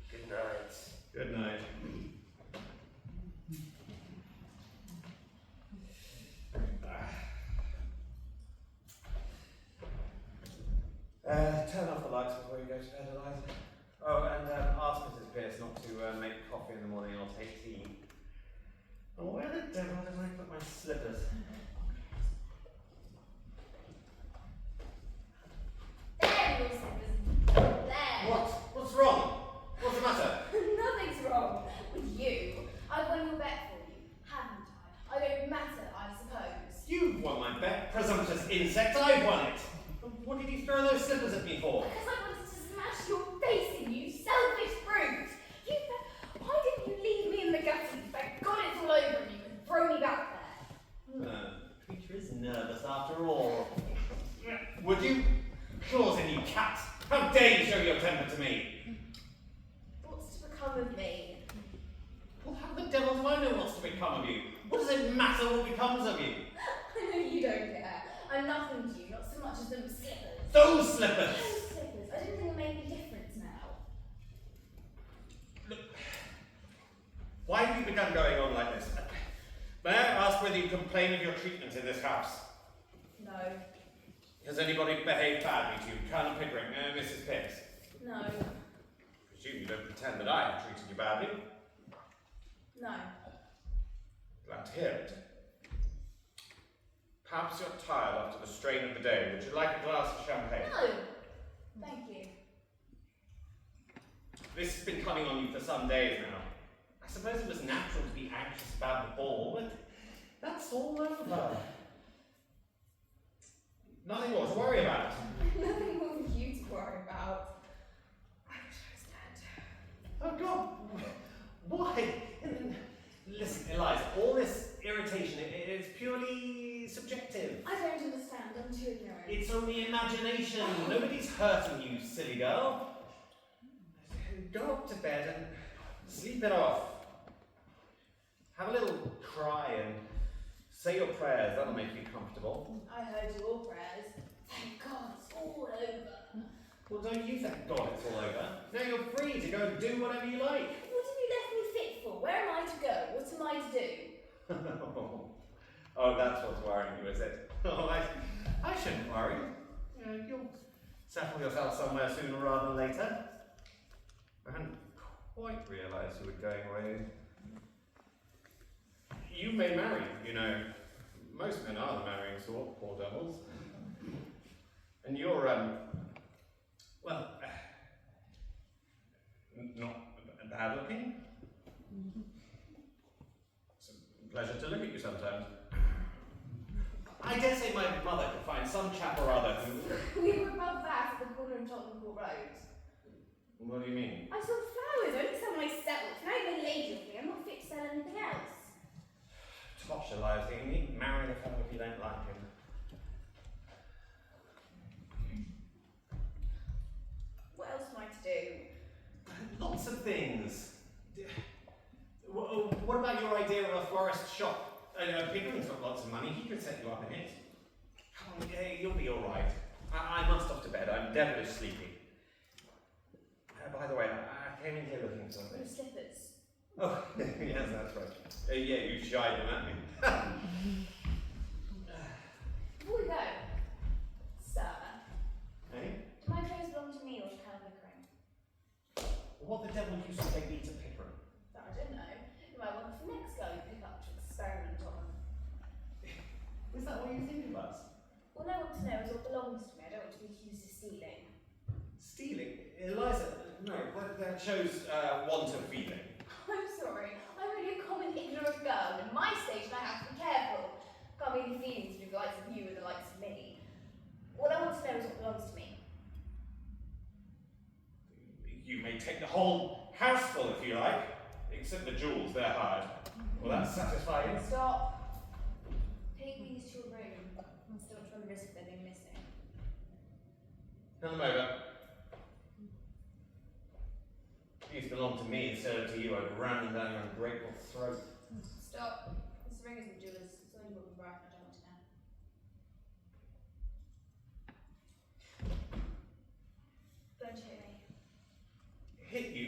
Good night. Good night. Turn off the lights before you go to bed, Eliza. Oh, and ask Mrs. Pierce not to make coffee in the morning or take tea. Oh, where the devil did I put my slippers? There, your slippers. There. What's wrong? What's the matter? Nothing's wrong with you. I've won your bet for you, haven't I? I don't matter, I suppose. You've won my bet, presumptuous insect. I've won it. What did you throw those slippers at me for? Because I wanted to smash your face in, you selfish brute! Why didn't you leave me in the gutter? Thank God it's all over and you can throw me back there. The creature is nervous after all. Would you? Claws in, you cat! How dare you show your temper to me? What's to become of me? Well, how the devil do I know what's to become of you? What does it matter what becomes of you? I know you don't care. I'm nothing to you, not so much as them slippers. Those slippers! Those slippers. I didn't think it made any difference now. Look, why have you begun going on like this? May I ask whether you complain of your treatment in this house? No. Has anybody behaved badly to you? Colonel Pickering, Mrs. Pierce? No. I presume you don't pretend that I have treated you badly. No. Glad to hear it. Perhaps you're tired after the strain of the day. Would you like a glass of champagne? No. Thank you. This has been coming on you for some days now. I suppose it was natural to be anxious about the ball, but that's all over. Nothing more to worry about. Nothing more for you to worry about. I wish I was dead. Oh God! Why? Listen, Eliza, all this irritation is purely subjective. I don't understand. I'm too ignorant. It's only imagination. Nobody's hurting you, silly girl. Go up to bed and sleep it off. Have a little cry and say your prayers. That'll make you comfortable. I heard your prayers. Thank God it's all over. Well, don't you thank God it's all over? Now you're free to go and do whatever you like. What have you left me fit for? Where am I to go? What am I to do? Oh, that's what's worrying you, is it? Oh, I shouldn't worry. You'll settle yourself somewhere sooner rather than later. I hadn't quite realised you were going away. You may marry, you know. Most men are the marrying sort, poor devils. And you're, well, not bad looking. It's a pleasure to look at you sometimes. I dare say my mother could find some chap or other who... We were above that at the corner of Tottenham Court Road. What do you mean? I saw flowers, only sell myself. Now you've been lady with me, I'm not fit to sell anything else. Tosh, Eliza, you needn't marry the fellow if you don't like him. What else am I to do? Lots of things. What about your idea of a florist shop? Pickering's got lots of money, he could set you up in it. Come on, yeah, you'll be alright. I must off to bed, I'm devilish sleepy. By the way, I came in here looking for something. Your slippers. Oh, yes, that's right. Yeah, you shied them at me. Before we go, sir, Hey? do my clothes belong to me or to Colonel Pickering? What the devil used to take me to Pickering? That I don't know. You might want the next girl you pick up to experiment on. Is that what you think of us? All I want to know is what belongs to me. I don't want to be accused of stealing. Stealing? Eliza, no, that shows want of feeling. I'm sorry. I'm only a common ignorant girl. In my station, I have to be careful. take the whole house full if you like. Except the jewels, they're hard. Will that satisfy you? Stop. Take these to your room. I still don't run the risk of them being missing. Hand them over. These belong to me instead of to you. I'd ram them down your ungrateful throat. Stop. This ring isn't jewelers. It's only what we bright. I don't want to know. Don't hit me. Hit you?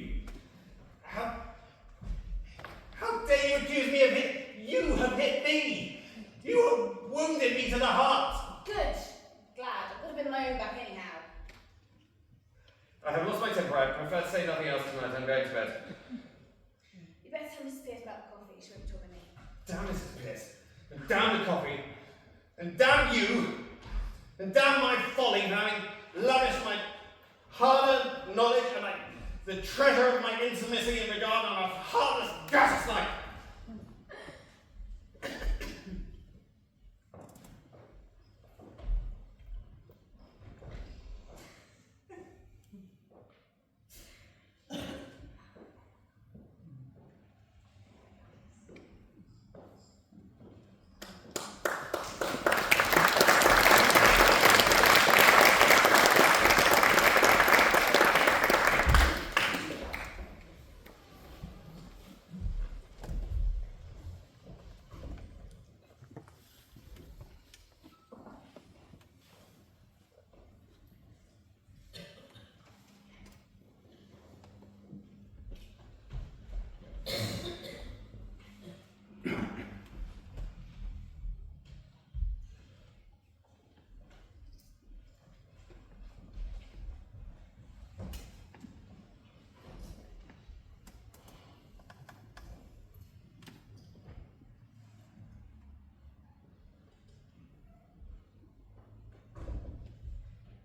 How dare you accuse me of hit? You have hit me! You have wounded me to the heart! Good. Glad. It would have been my own back anyhow. I have lost my temper. I prefer to say nothing else tonight. I'm going to bed. You better tell Mrs. Pierce about the coffee. She won't talk to me. Damn Mrs. Pierce. And damn the coffee. And damn you. And damn my folly for having lavished my hard-earned knowledge and the treasure of my intimacy in the garden on a heartless, gaseous night.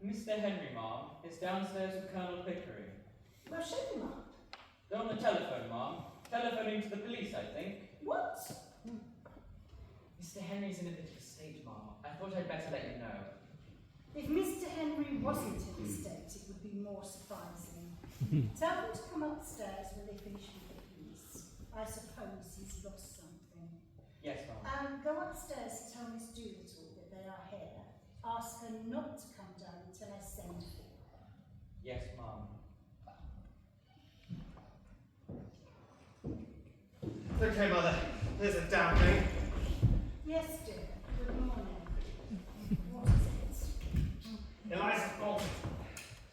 Mr. Henry, ma'am, is downstairs with Colonel Pickering. Well, show him up. They're on the telephone, ma'am. Telephoning to the police, I think. What? Mr. Henry's in a bit of a state, ma'am. I thought I'd better let you know. If Mr. Henry wasn't in a state, it would be more surprising. Tell them to come upstairs when they finish with the police. I suppose he's lost something. Yes, ma'am. Go upstairs and tell Miss Doolittle that they are here. Ask her not to come down until I send for her. Yes, ma'am. Okay, Mother. There's a damn thing. Yes, dear. Good morning. What is it? Eliza Bolton.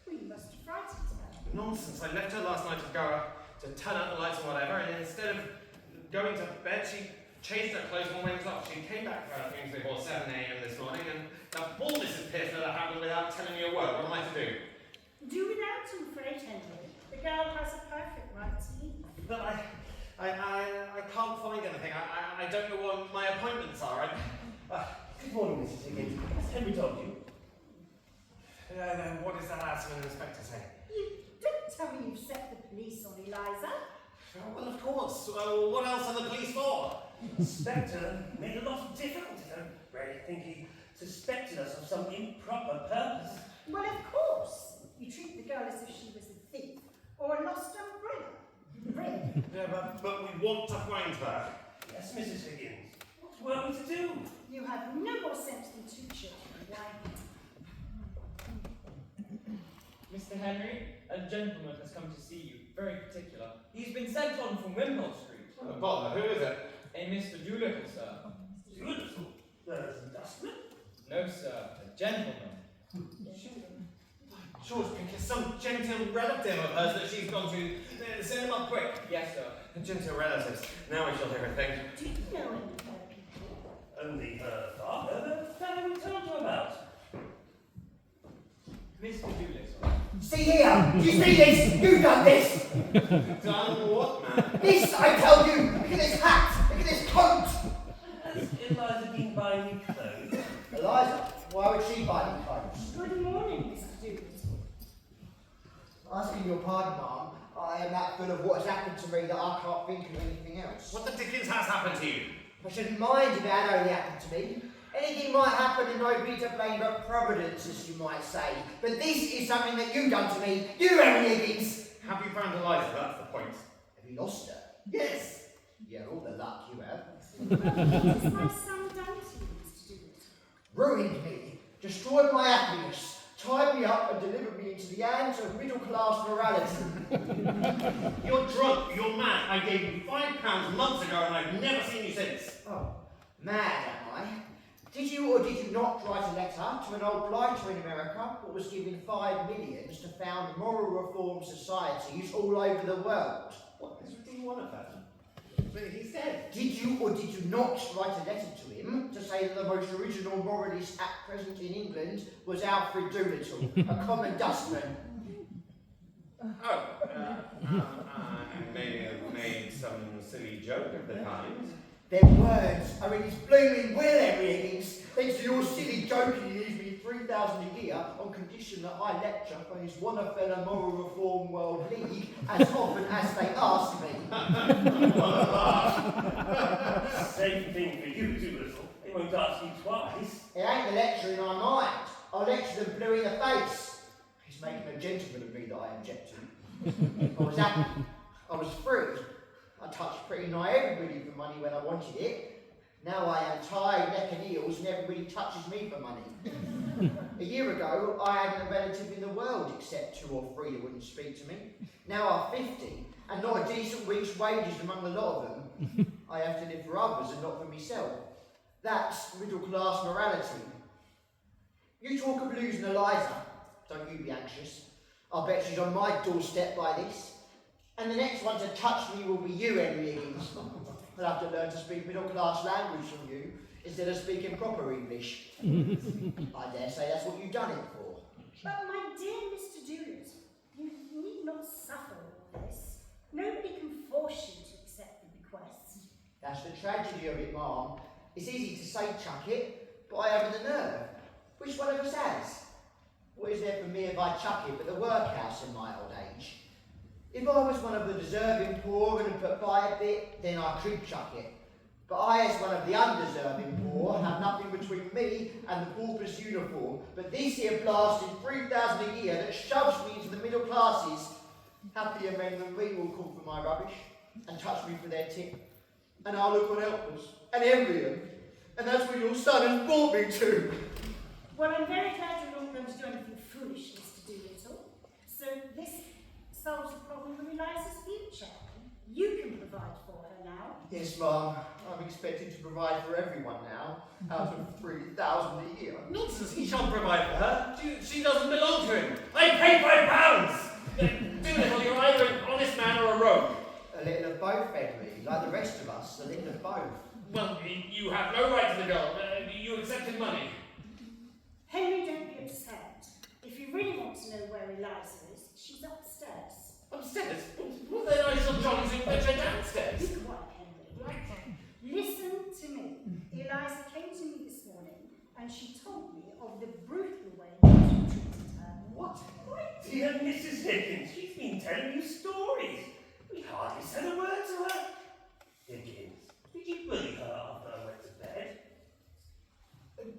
Well, you must have frightened her. Nonsense. I left her last night to go to turn out the lights and whatever, and instead of going to bed, she changed her clothes and went off. She came back for things before 7 a.m. this morning, and now all Mrs. Pierce that happened without telling me a word. What am I to do? Do without, I'm afraid, Henry. The girl has a perfect right to leave. But I can't find anything. I don't know what my appointments are. Good morning, Mrs. Higgins. Has Henry told you? What is that asking an inspector say? You don't tell me you've set the police on Eliza. Well, of course. What else are the police for? The inspector made a lot of difficulty. I don't really think he suspected us of some improper purpose. Well, of course. You treat the girl as if she was a thief or a lost umbrella. Really? Yeah, but we want to find her. Yes, Mrs. Higgins. What were we to do? You have no more sense than two children. Why? Mr. Henry, a gentleman has come to see you, very particular. He's been sent on from Wimpole Street. Oh, bother, who is it? A Mr. Doolittle, sir. Doolittle? There's a dustman? No, sir, a gentleman. George Pickett, some genteel relative of hers that she's gone to. Send him up quick. Yes, sir. Genteel relatives. Now we shall hear everything. Do you know any of her people? Only her father, the fellow we told you about. Mr. Doolittle. See here! Do you see this? You've done this! Done what, man? This, I tell you! Look at this hat! Look at this coat! Has Eliza been buying you clothes? Eliza, why would she buy me clothes? Good morning, Mr. Doolittle. Asking your pardon, ma'am, I am that full of what has happened to me that I can't think of anything else. What the dickens has happened to you? I shouldn't mind if it had only happened to me. Anything might happen and nobody to blame but Providence, as you might say. But this is something that you've done to me. You, Henry Higgins! Have you found Eliza? That's the point. Have you lost her? Yes. Yeah, all the luck you have. What has my son done to you, Mr. Doolittle? Ruined me, destroyed my happiness, tied me up and delivered me into the hands of middle-class morality. You're drunk, you're mad. I gave you £5 months ago and I've never seen you since. Oh, mad am I? Did you or did you not write a letter to an old blighter in America that was given $5 million to found moral reform societies all over the world? What do you want of that? But he's dead. Did you or did you not write a letter to him to say that the most original moralist at present in England was Alfred Doolittle, a common dustman? Oh, I may have made some silly joke of the kind. Their words are in his blooming will, Henry Higgins. Thanks to your silly joke, he leaves me £3,000 a year on condition that I lecture for his Wannafeller Moral Reform World League as often as they ask me. Same thing for you, Doolittle. They won't ask you twice. It ain't the lecturing I mind. I lecture them blue in the face. He's making a gentleman of me that I object to. I was happy. I was free. I touched pretty nigh everybody for money when I wanted it. Now I am tied neck and heels and everybody touches me for money. A year ago, I hadn't a relative in the world except 2 or 3 that wouldn't speak to me. Now I'm 50 and not a decent week's wages among the lot of them. I have to live for others and not for myself. That's middle class morality. You talk of losing Eliza. Don't you be anxious. I'll bet she's on my doorstep by this. And the next one to touch me will be you, Henry Higgins. I'll have to learn to speak middle-class language from you instead of speaking proper English. I dare say that's what you've done it for. But my dear Mr. Doolittle, you need not suffer all this. Nobody can force you to accept the bequest. That's the tragedy of it, Ma'am. It's easy to say chuck it, but I haven't the nerve. Which one of us has? What is there for me if I chuck it but the workhouse in my old age? If I was one of the deserving poor and had put by a bit, then I could chuck it. But I, as one of the undeserving poor, have nothing between me and the pauper's uniform, but this here blasted £3,000 a year that shoves me into the middle classes. Happier men than me will call for my rubbish and touch me for their tip. And I'll look on helpless and envy them. And that's what your son has brought me to. Well, I'm very glad you're not going to do anything foolish, Mr. Doolittle. So this solves the problem of Eliza's future. You can provide for her now. Yes, Ma'am. I'm expected to provide for everyone now, out of £3,000 a year. Nonsense, he shan't provide for her. She doesn't belong to him. I paid £5! Doolittle, you're either an honest man or a rogue. A little of both, Henry. Like the rest of us, a little of both. Well, you have no right to the girl. You accepted money. Henry, don't be upset. If you really want to know where Eliza is, she's upstairs. Upstairs? Well, then I shall jolly soon fetch her downstairs. Be quiet, Henry. Listen to me. Eliza came to me this morning and she told me of the brutal way you treated her. What? My dear Mrs. Higgins, she's been telling you stories. We hardly said a word to her. Higgins, did you bully her after I went to bed?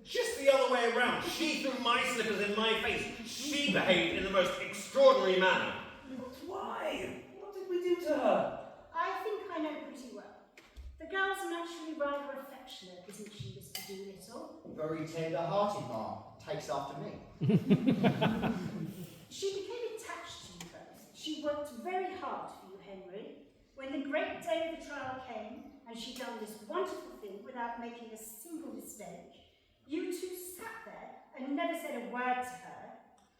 Just the other way around. She threw my slippers in my face. She behaved in the most extraordinary manner. But why? What did we do to her? I think I know pretty well. The girl's naturally rather affectionate, isn't she, Mr. Doolittle? Very tender-hearted, Ma'am. Takes after me. She became attached to you both. She worked very hard for you, Henry. When the great day of the trial came, and she'd done this wonderful thing without making a single mistake, you two sat there and never said a word to her,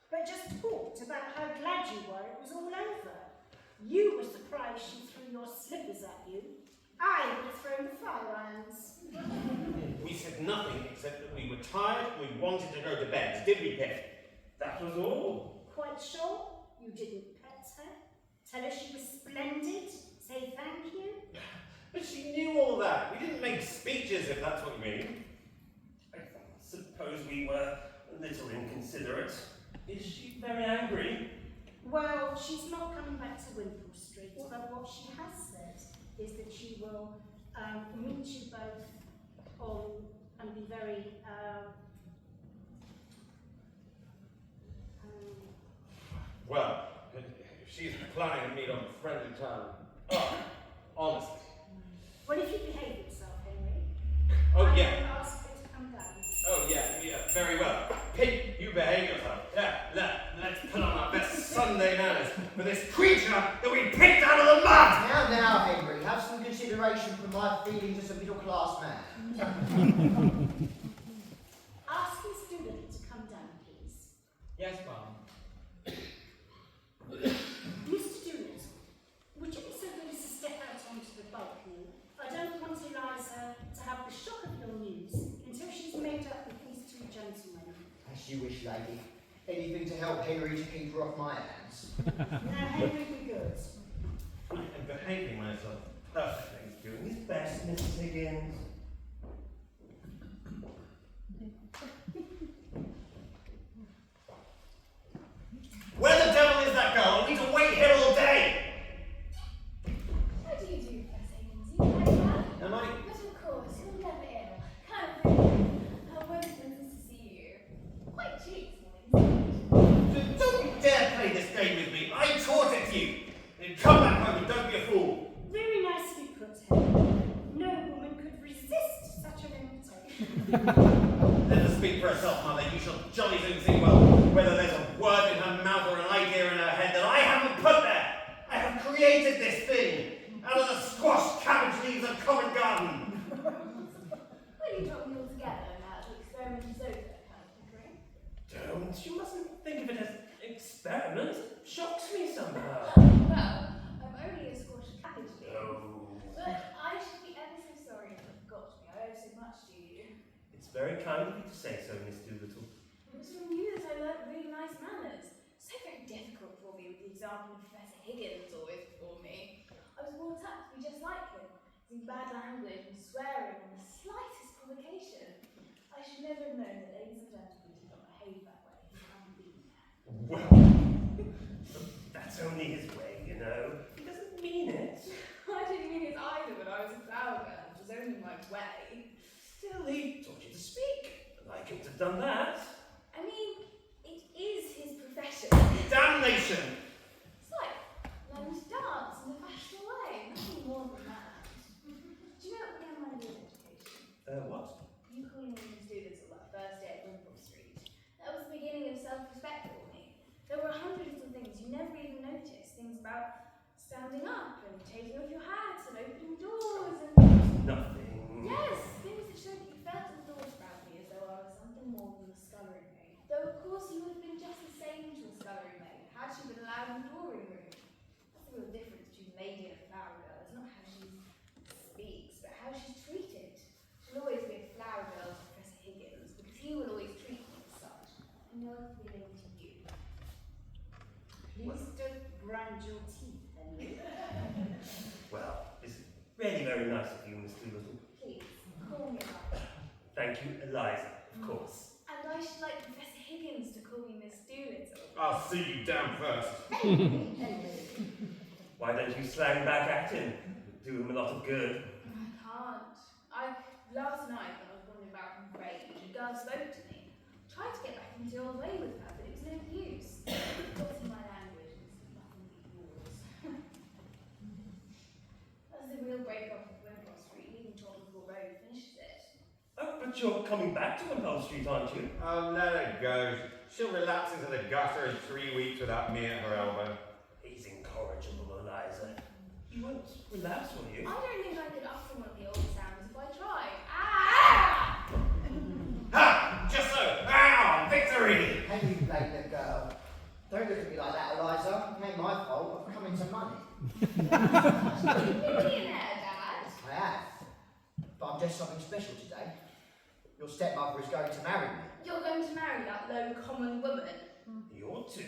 but just talked about how glad you were it was all over. You were surprised she threw your slippers at you. I would have thrown the fire irons. We said nothing except that we were tired and we wanted to go to bed, did we, Pip? That was all. Quite sure you didn't pet her? Tell her she was splendid? Say thank you? But she knew all that. We didn't make speeches, if that's what you mean. I suppose we were a little inconsiderate. Is she very angry? Well, she's not coming back to Wimpole Street, but what she has said is that she will meet you both on and be very Well, if She's planning to meet on friendly terms. Oh, honestly. Well, if you behave yourself, Henry, Oh, I yeah. will ask her to come down. Oh, yeah, very well. Pig, you behave yourself. Let's put on our best Sunday manners for this creature that we picked out of the mud! Now, Henry, have some consideration for my feelings as a middle-class man. Ask Miss Doolittle to come down, please. Yes, Mum. Mr. Doolittle, would you be so good as to step out onto the balcony? I don't want Eliza to have the shock of your news until she's made up with these two gentlemen. As you wish, lady. Anything to help Henry to keep her off my hands. Now, Henry, be good. I am behaving myself perfectly. He's doing his best, Mrs. Higgins. Where the devil is that girl? I need to wait here all day! How do you do, Professor Higgins? You like that? Am I? But of course, you're never ill. Kind of really. How wonderful it is to see you. Quite cheap this morning. Don't you dare play this game with me. I taught it to you. Come back home and don't be a fool. Very nicely put, Henry. No woman could resist such an invitation. Let her speak for herself, Mother. You shall jolly soon see well whether there's a word in her mouth or an idea in her head that I haven't put there. I have created this thing out of the squash cabbage leaves of Covent Garden. Will you drop me all together now to experiment is over, kind of Pickering? Don't. You mustn't think of it as experiment. It shocks me somehow. Well, I'm only a squash cabbage leaf. Oh. But I should be ever so sorry if you've got me. I owe so much to you. It's very kind of you to say so, Miss Doolittle. It was from you that I learnt really nice manners. So very difficult for me with the example of Professor Higgins always before me. I was brought up to be just like him, using bad language and swearing on the slightest provocation. I should never have known that ladies and gentlemen did not behave that way if I hadn't been there. Well, that's only his way, you know. He doesn't mean it. I didn't mean it either when I was a flower girl, which was only my way. Still, he taught you to speak. I couldn't have done that. I mean, it is his profession. Damnation! It's like learning to dance in a fashionable way, nothing more than that. Do you know what began my real education? What? You calling me Miss Doolittle that first day at Wimpole Street. That was the beginning of self-respect for me. There were 100 little things you never even noticed. Things about standing up and taking off your hats and opening doors and... Nothing. Yes, things that showed that you felt and thought about me as though I was something more than a scullery maid. Though of course you would have been just the same to a scullery maid had she been allowed in the drawing room. That's the real difference between a lady and a flower girl. It's not how she speaks, but how she's treated. She'll always be a flower girl to Professor Higgins, because he will always treat me as such. And no one will be able to you. Please don't grind your teeth, Henry. Well, it's really very nice of you, Miss Doolittle. Please, call me up. Thank you, Eliza, of course. And I should like Professor Higgins to call me Miss Doolittle. I'll see you down first. Why don't you slang back at him? Do him a lot of good. I can't. Last night when I was wandering about in rage, a girl spoke to me. Tried to get back into the old way with her, but it was no use. Got in my language and it's nothing but yours. That's the real break-up of Wimpole Street, leaving Tottenham Road finishes it. Oh, but you're coming back to Wimpole Street, aren't you? Oh, let her go. She'll relapse into the gutter in 3 weeks without me at her elbow. He's incorrigible, Eliza. You won't relapse, will you? I don't think I could utter one of the old sounds if I tried. Ah! Ha! Just so! Ow! Victory! Henry played the girl. Don't look at me like that, Eliza. It ain't my fault. I've come into money. You're a millionaire, Dad. I have. But I'm just something special today. Your stepmother is going to marry me. You're going to marry that low common woman. You ought to.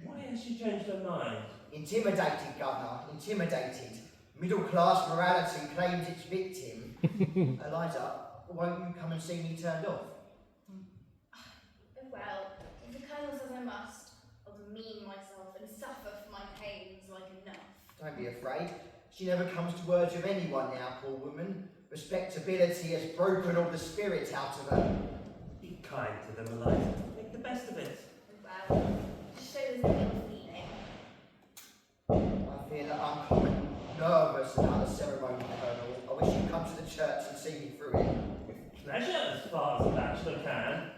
Why has she changed her mind? Intimidated, Governor. Intimidated. Middle-class morality claims its victim. Eliza, won't you come and see me turned off? Well, if the Colonel says I must, I'll demean myself and suffer for my pains like enough. Don't be afraid. She never comes to words with anyone now, poor woman. Respectability has broken all the spirit out of her. Be kind to them, Eliza. Make the best of it. Well, just show there's a little meaning. to church and see me through it? With pleasure, as far as a bachelor can.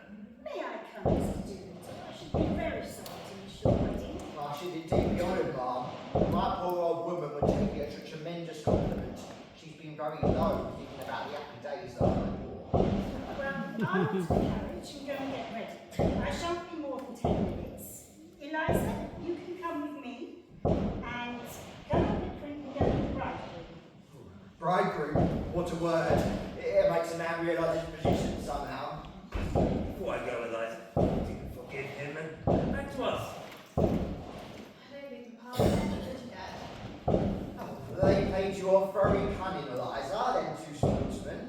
May I come, Mr. Doolittle? I should be very sorry to miss your wedding. I should indeed be honoured, ma'am. My poor old woman would take it as a tremendous compliment. She's been very low thinking about the happy days that I wore. Well, I want to the carriage and go and get ready. I shan't be more than 10 minutes. Eliza, you can come with me and go on the print and go to the bridegroom. Bridegroom, what a word. It makes a man realise his position somehow. Before I go, Eliza, you can forgive him and back to us. I don't think Papa's ever good yet. Oh, they paid you off very cunning, Eliza, them two sportsmen.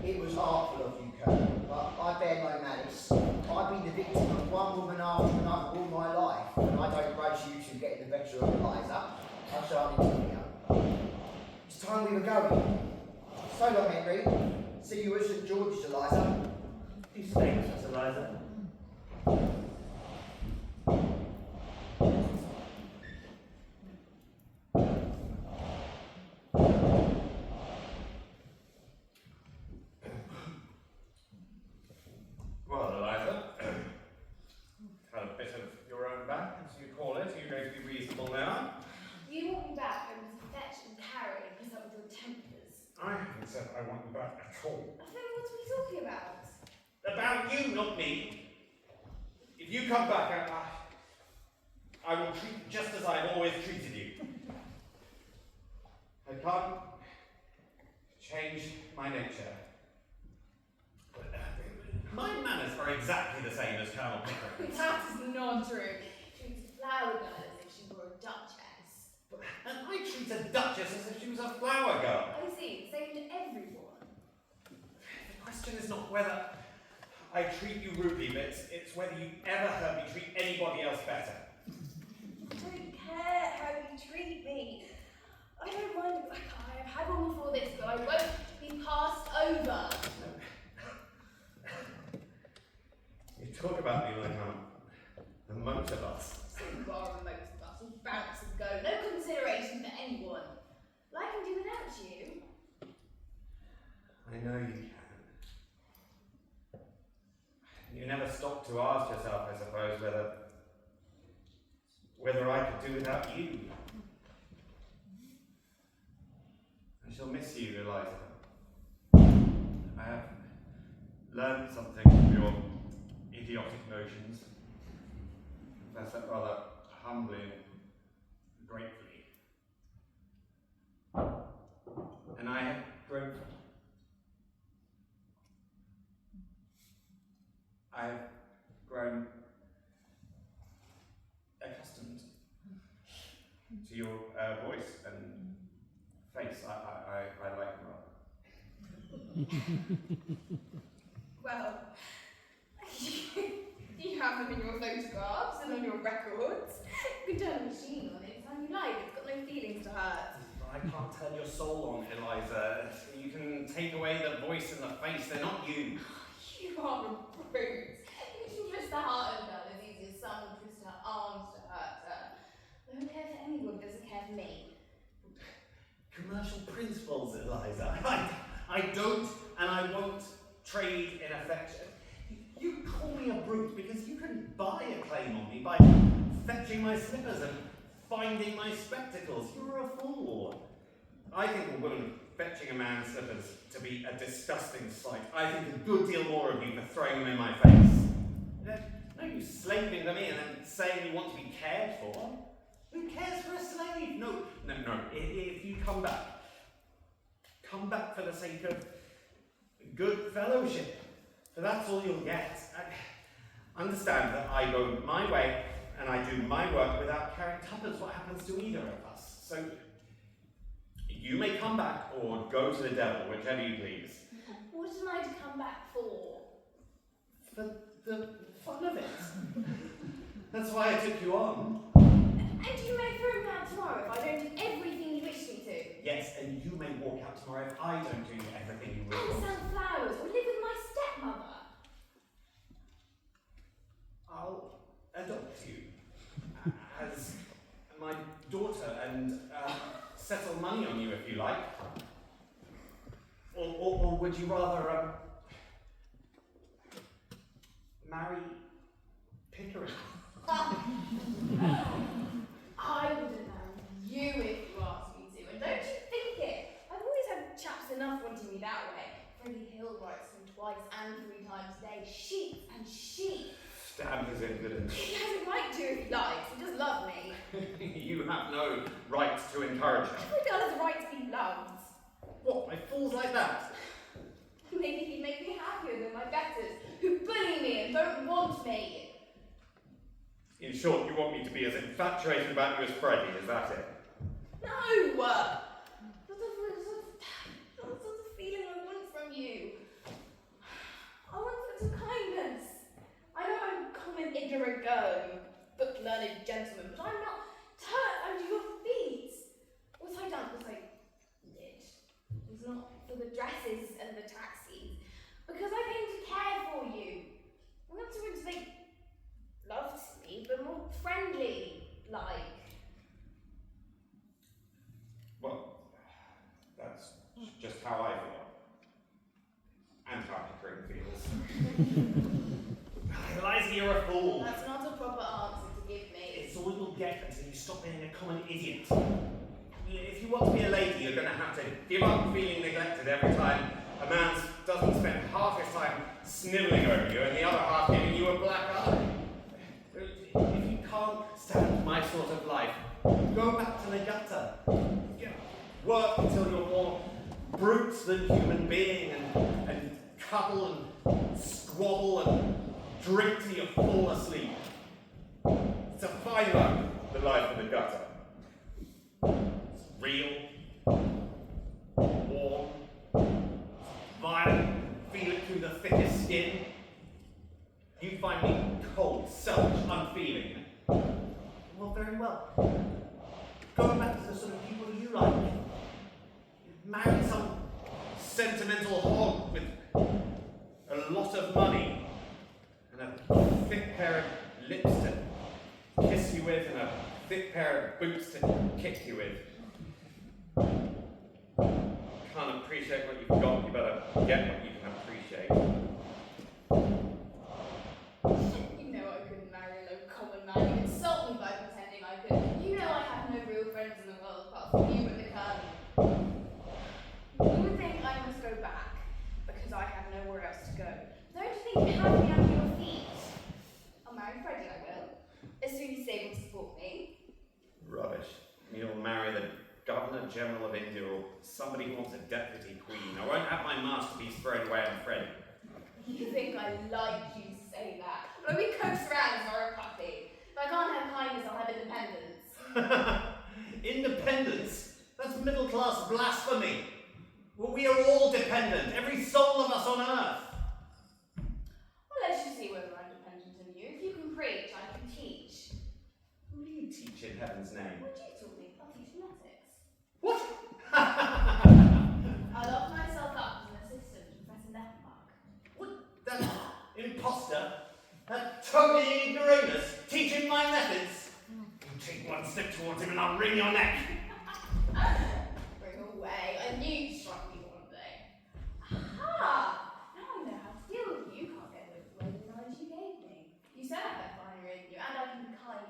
It was artful of you, Colonel, but I bear no malice. I've been the victim of one woman after another all my life, and I don't grudge you two getting the better of Eliza. I shan't interfere. It's time we were going. So long, Henry. See you at St. George's, Eliza. You stay with us, Eliza. Well, Eliza, had a bit of your own back, as you call it. Are you going to be reasonable now? You want me back home to fetch and carry and piss up with your tempers. I haven't said I want you back at all. Then what are we talking about? About you, not me. If you come back, I will treat you just as I've always treated you. I can't change my nature. My manners are exactly the same as Colonel Pickering. That is not true. She was a flower girl as if she were a duchess. And I treat a duchess as if she was a flower girl. I see, same to everyone. The question is not whether I treat you rudely, but it's whether you ever heard me treat anybody else better. I don't care how you treat me. I don't mind. I've had one before this, but I won't be passed over. You talk about me like I'm a motor bus. So you are a motor bus, all bounce and go. No consideration for anyone. Well, I can do without you. I know you can. You never stop to ask yourself, I suppose, whether I could do without you. I shall miss you, Eliza. I have learned something from your idiotic notions. Confess that rather humbly and gratefully. And I have grown. I've grown accustomed to your voice and face. I like them rather. Well, you have them in your photographs and on your records. You can turn a machine on it anytime you like. It's got no feelings to hurt. I can't turn your soul on, Eliza. You can take away the voice and the face. They're not you. You are a brute. You can twist the heart of a girl as easy as someone twists her arms to hurt her. I don't care for anyone who doesn't care for me. Commercial principles, Eliza. I don't and I won't trade in affection. You call me a brute because you can buy a claim on me by fetching my slippers and finding my spectacles. You're a fool. I think a woman fetching a man's slippers to be a disgusting sight. I think a good deal more of you for throwing them in my face. No use slaving them in and saying you want to be cared for. Who cares for a slave? No. If you come back for the sake of good fellowship. So that's all you'll get. Understand that I go my way and I do my work without caring tuppence what happens to either of us. So you may come back or go to the devil, whichever you please. What am I to come back for? For the fun of it. That's why I took you on. And you may throw me out tomorrow if I don't do everything you wish me to. Yes, and you may walk out tomorrow if I don't do everything you And wish. sell flowers or live with my stepmother. I'll adopt you as my daughter and settle money on you if you like. Or would you rather, marry Pickering? I wouldn't marry you if you asked me to, and don't you think it? I've always had chaps enough wanting me that way. Freddie Hill writes them twice and 3 times a day. Sheep and sheep. Damn his impudence. He has a right to if he likes. He does love me. You have no right to encourage her. Every girl has a right to be loved. What, by fools like that? Maybe he'd make me happier than my betters, who bully me and don't want me. In short, you want me to be as infatuated about you as Freddie, is that it? No! That's the sort of feeling I want from you. I want some kindness. I know I'm a common ignorant girl, you book-learned gentleman, but I'm not turned under your feet. What I done was I did. It was not for the dresses and the taxis, because I came to care for you. I want someone to make love to me, but more friendly, like. Well, that's just how I feel. And how Pickering feels. Eliza, you're a fool. That's not a proper answer to give me. It's all you'll get until you stop being a common idiot. If you want to be a lady, you're going to have to give up feeling neglected every time a man doesn't spend half his time snivelling over you and the other half giving you a black eye. If you can't stand my sort of life, go back to the gutter. Work until you're more brute than human being and cuddle and squabble and drink till you fall asleep. It's a fine life, the life of the gutter. It's real, warm, violent, feel it through the thickest skin. You find me cold, selfish, unfeeling. Well, very well. Go back to the sort of people you like. Marry some sentimental hog with a lot of money and a thick pair of lips to kiss you with and a thick pair of boots to kick you with. Can't appreciate what you've got, you better get what you can appreciate. You know I couldn't marry a low common man. You insult me by pretending I could. You know I have no real friends in the world apart from you and the Colonel. You would think I must go back because I have nowhere else to go. Don't you think you have me under your feet? I'll marry Freddie, I will. As soon as he's able to support me. Rubbish. You'll marry the Governor General of India or somebody who wants a deputy queen. I won't have my masterpiece thrown away on Freddie. You think I like you to say that? But we coax around as or a puppy. If I can't have kindness, I'll have independence. Independence? That's middle-class blasphemy. Well, we are all dependent, every soul of us on earth. Well, let's just see whether I'm dependent on you. If you can preach, I can teach. What do you teach in heaven's name? What do you taught me? I'll teach phonetics. What? I'll lock myself up as an assistant to Professor Nepomuk. What? That imposter? That toady ignoramus teaching my methods? You take one step towards him and I'll wring your neck. Bring away. I knew you'd strike me one day. Aha! Now I know how to deal with you. You can't get away with the knowledge you gave me. You said I had finery in you, and I can be kind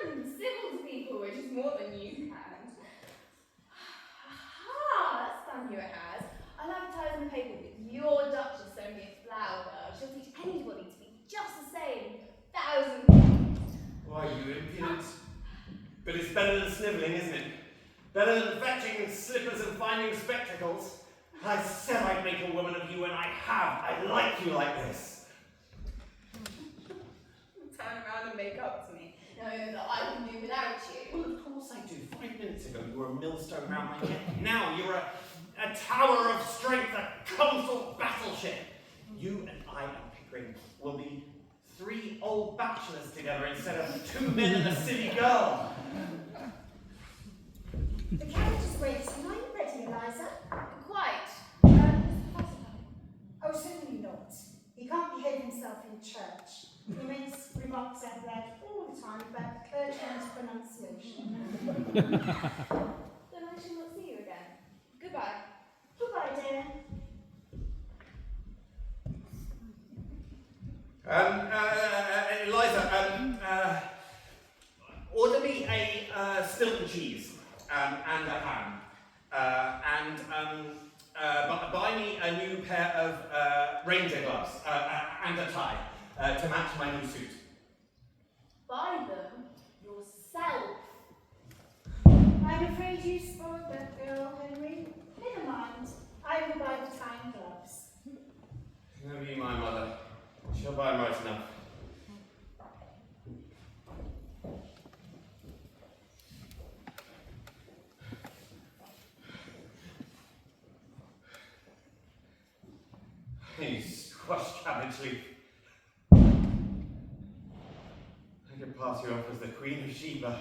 and civil to people, which is more than you can. Aha! That's done you it has. I'll advertise in the paper that your Duchess is only a flower girl. She'll teach anybody to be just the same. 1,000 times. Why, you impudent. But it's better than snivelling, isn't it? Better than fetching slippers and finding spectacles. I said I'd make a woman of you, and I have. I like you like this. Turn around and make up to me, knowing that I can do without you. Well, of course I do. 5 minutes ago you were a millstone round my neck. Now you're a tower of strength, a console battleship. You and I and Pickering will be 3 old bachelors together instead of 2 men and a silly girl. The carriage is waiting. Are you ready, Eliza? Quite. Oh, certainly not. He can't behave himself in church. He makes remarks out loud all the time about the clergyman's pronunciation. Then I shall not see you again. Goodbye. Goodbye, dear. Eliza, order me a Stilton cheese and a ham. Buy me a new pair of reindeer gloves and a tie to match my new suit. Buy them yourself. I'm afraid you spoiled that girl, Henry. Never mind. I will buy the time gloves. Never be my mother. She'll buy 'em right enough. You squashed cabbage leaf. I could pass you off as the Queen of Sheba.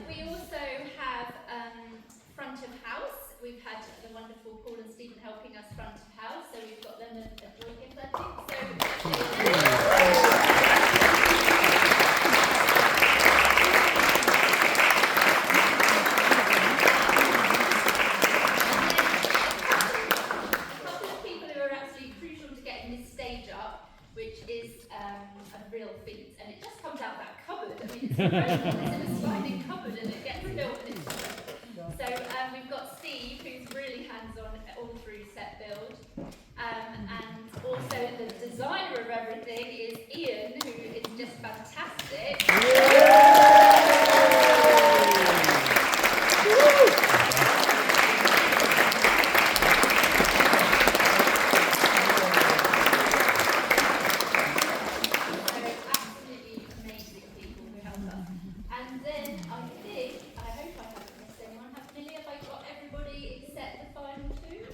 We also have front of house. We've had the wonderful Paul and Stephen helping us front of house, so we've got them a joy gift, I think. A couple of people who are absolutely crucial to getting this stage up, which is a real feat, and it just comes out that cupboard. I mean, it's in a sliding cupboard and it gets built and it's so we've got Steve, who's really hands-on all through set build, and also the designer of everything is Ian, who is just fantastic. I hope I haven't missed anyone. Have I got everybody except the final two?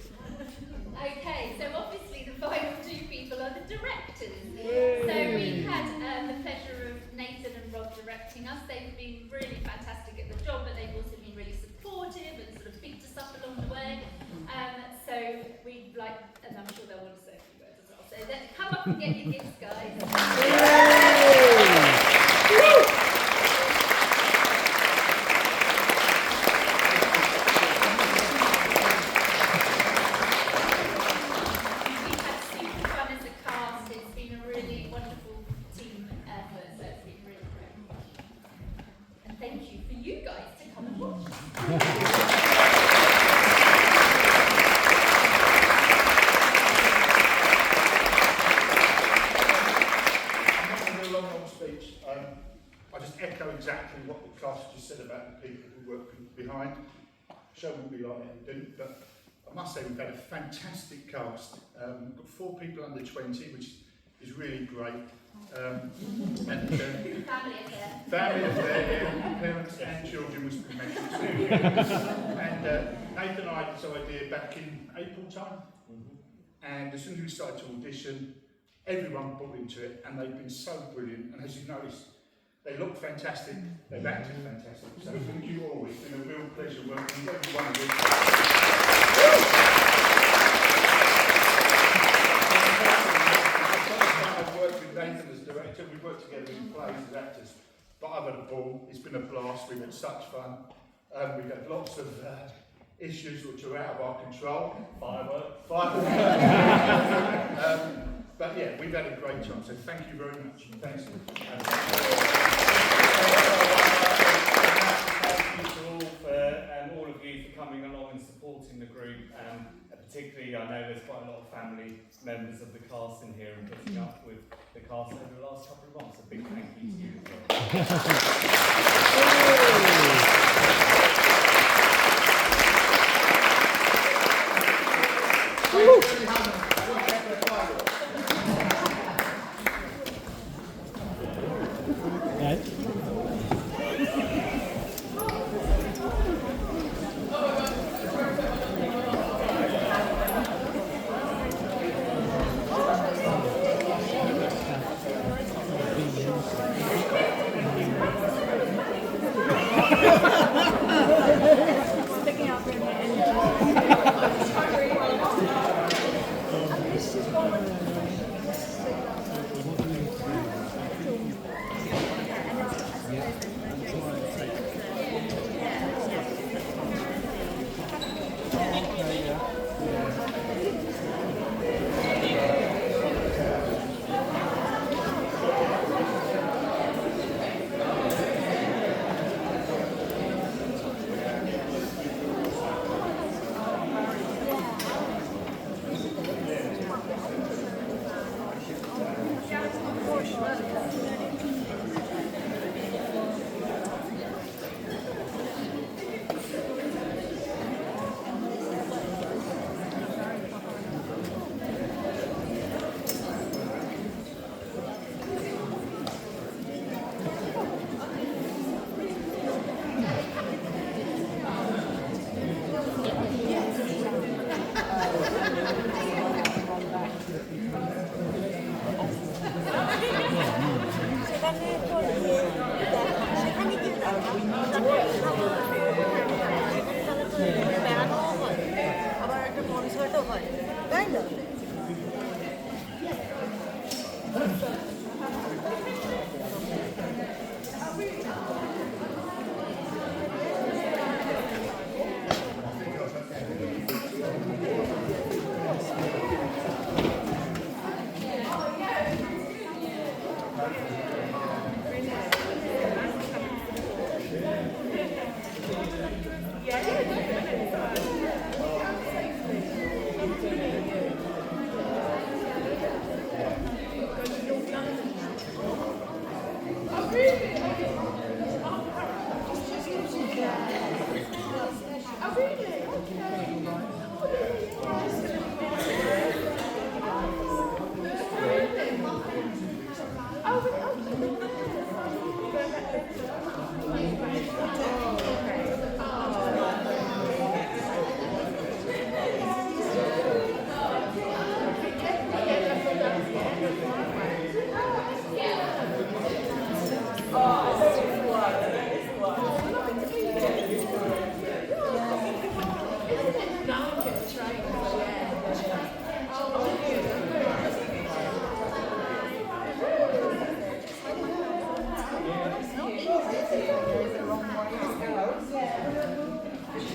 Okay, so obviously the final two people are the directors. So we've had the pleasure of Nathan and Rob directing us. They've been really fantastic at the job, but they've also been really supportive and sort of picked us up along the way. So we'd like, and I'm sure they'll want to say a few words as well. So come up and get your gifts, guys. Exactly what the cast just said about the people who work behind. The show wouldn't be like that if it didn't, but I must say we've had a fantastic cast. We've got 4 people under 20, which is really great. Family affair. Family affair, yeah. Parents and children was mentioned too. And Nathan and I had this idea back in April time, and as soon as we started to audition, everyone bought into it, and they've been so brilliant. And as you've noticed, they look fantastic, they've acted fantastic. So thank you all. It's been a real pleasure working with every one of you. I've worked with Nathan as director, we've worked together in plays as actors, but I've had a ball, it's been a blast, we've had such fun. We've had lots of issues which are out of our control. Fireworks. But yeah, we've had a great time, so thank you very much. Thanks. Thank you to all of you for coming along and supporting the group. Particularly, I know there's quite a lot of family members of the cast in here and putting up with the cast over the last couple of months. A big thank you to you as well.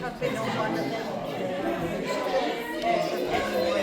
I've been on one of them.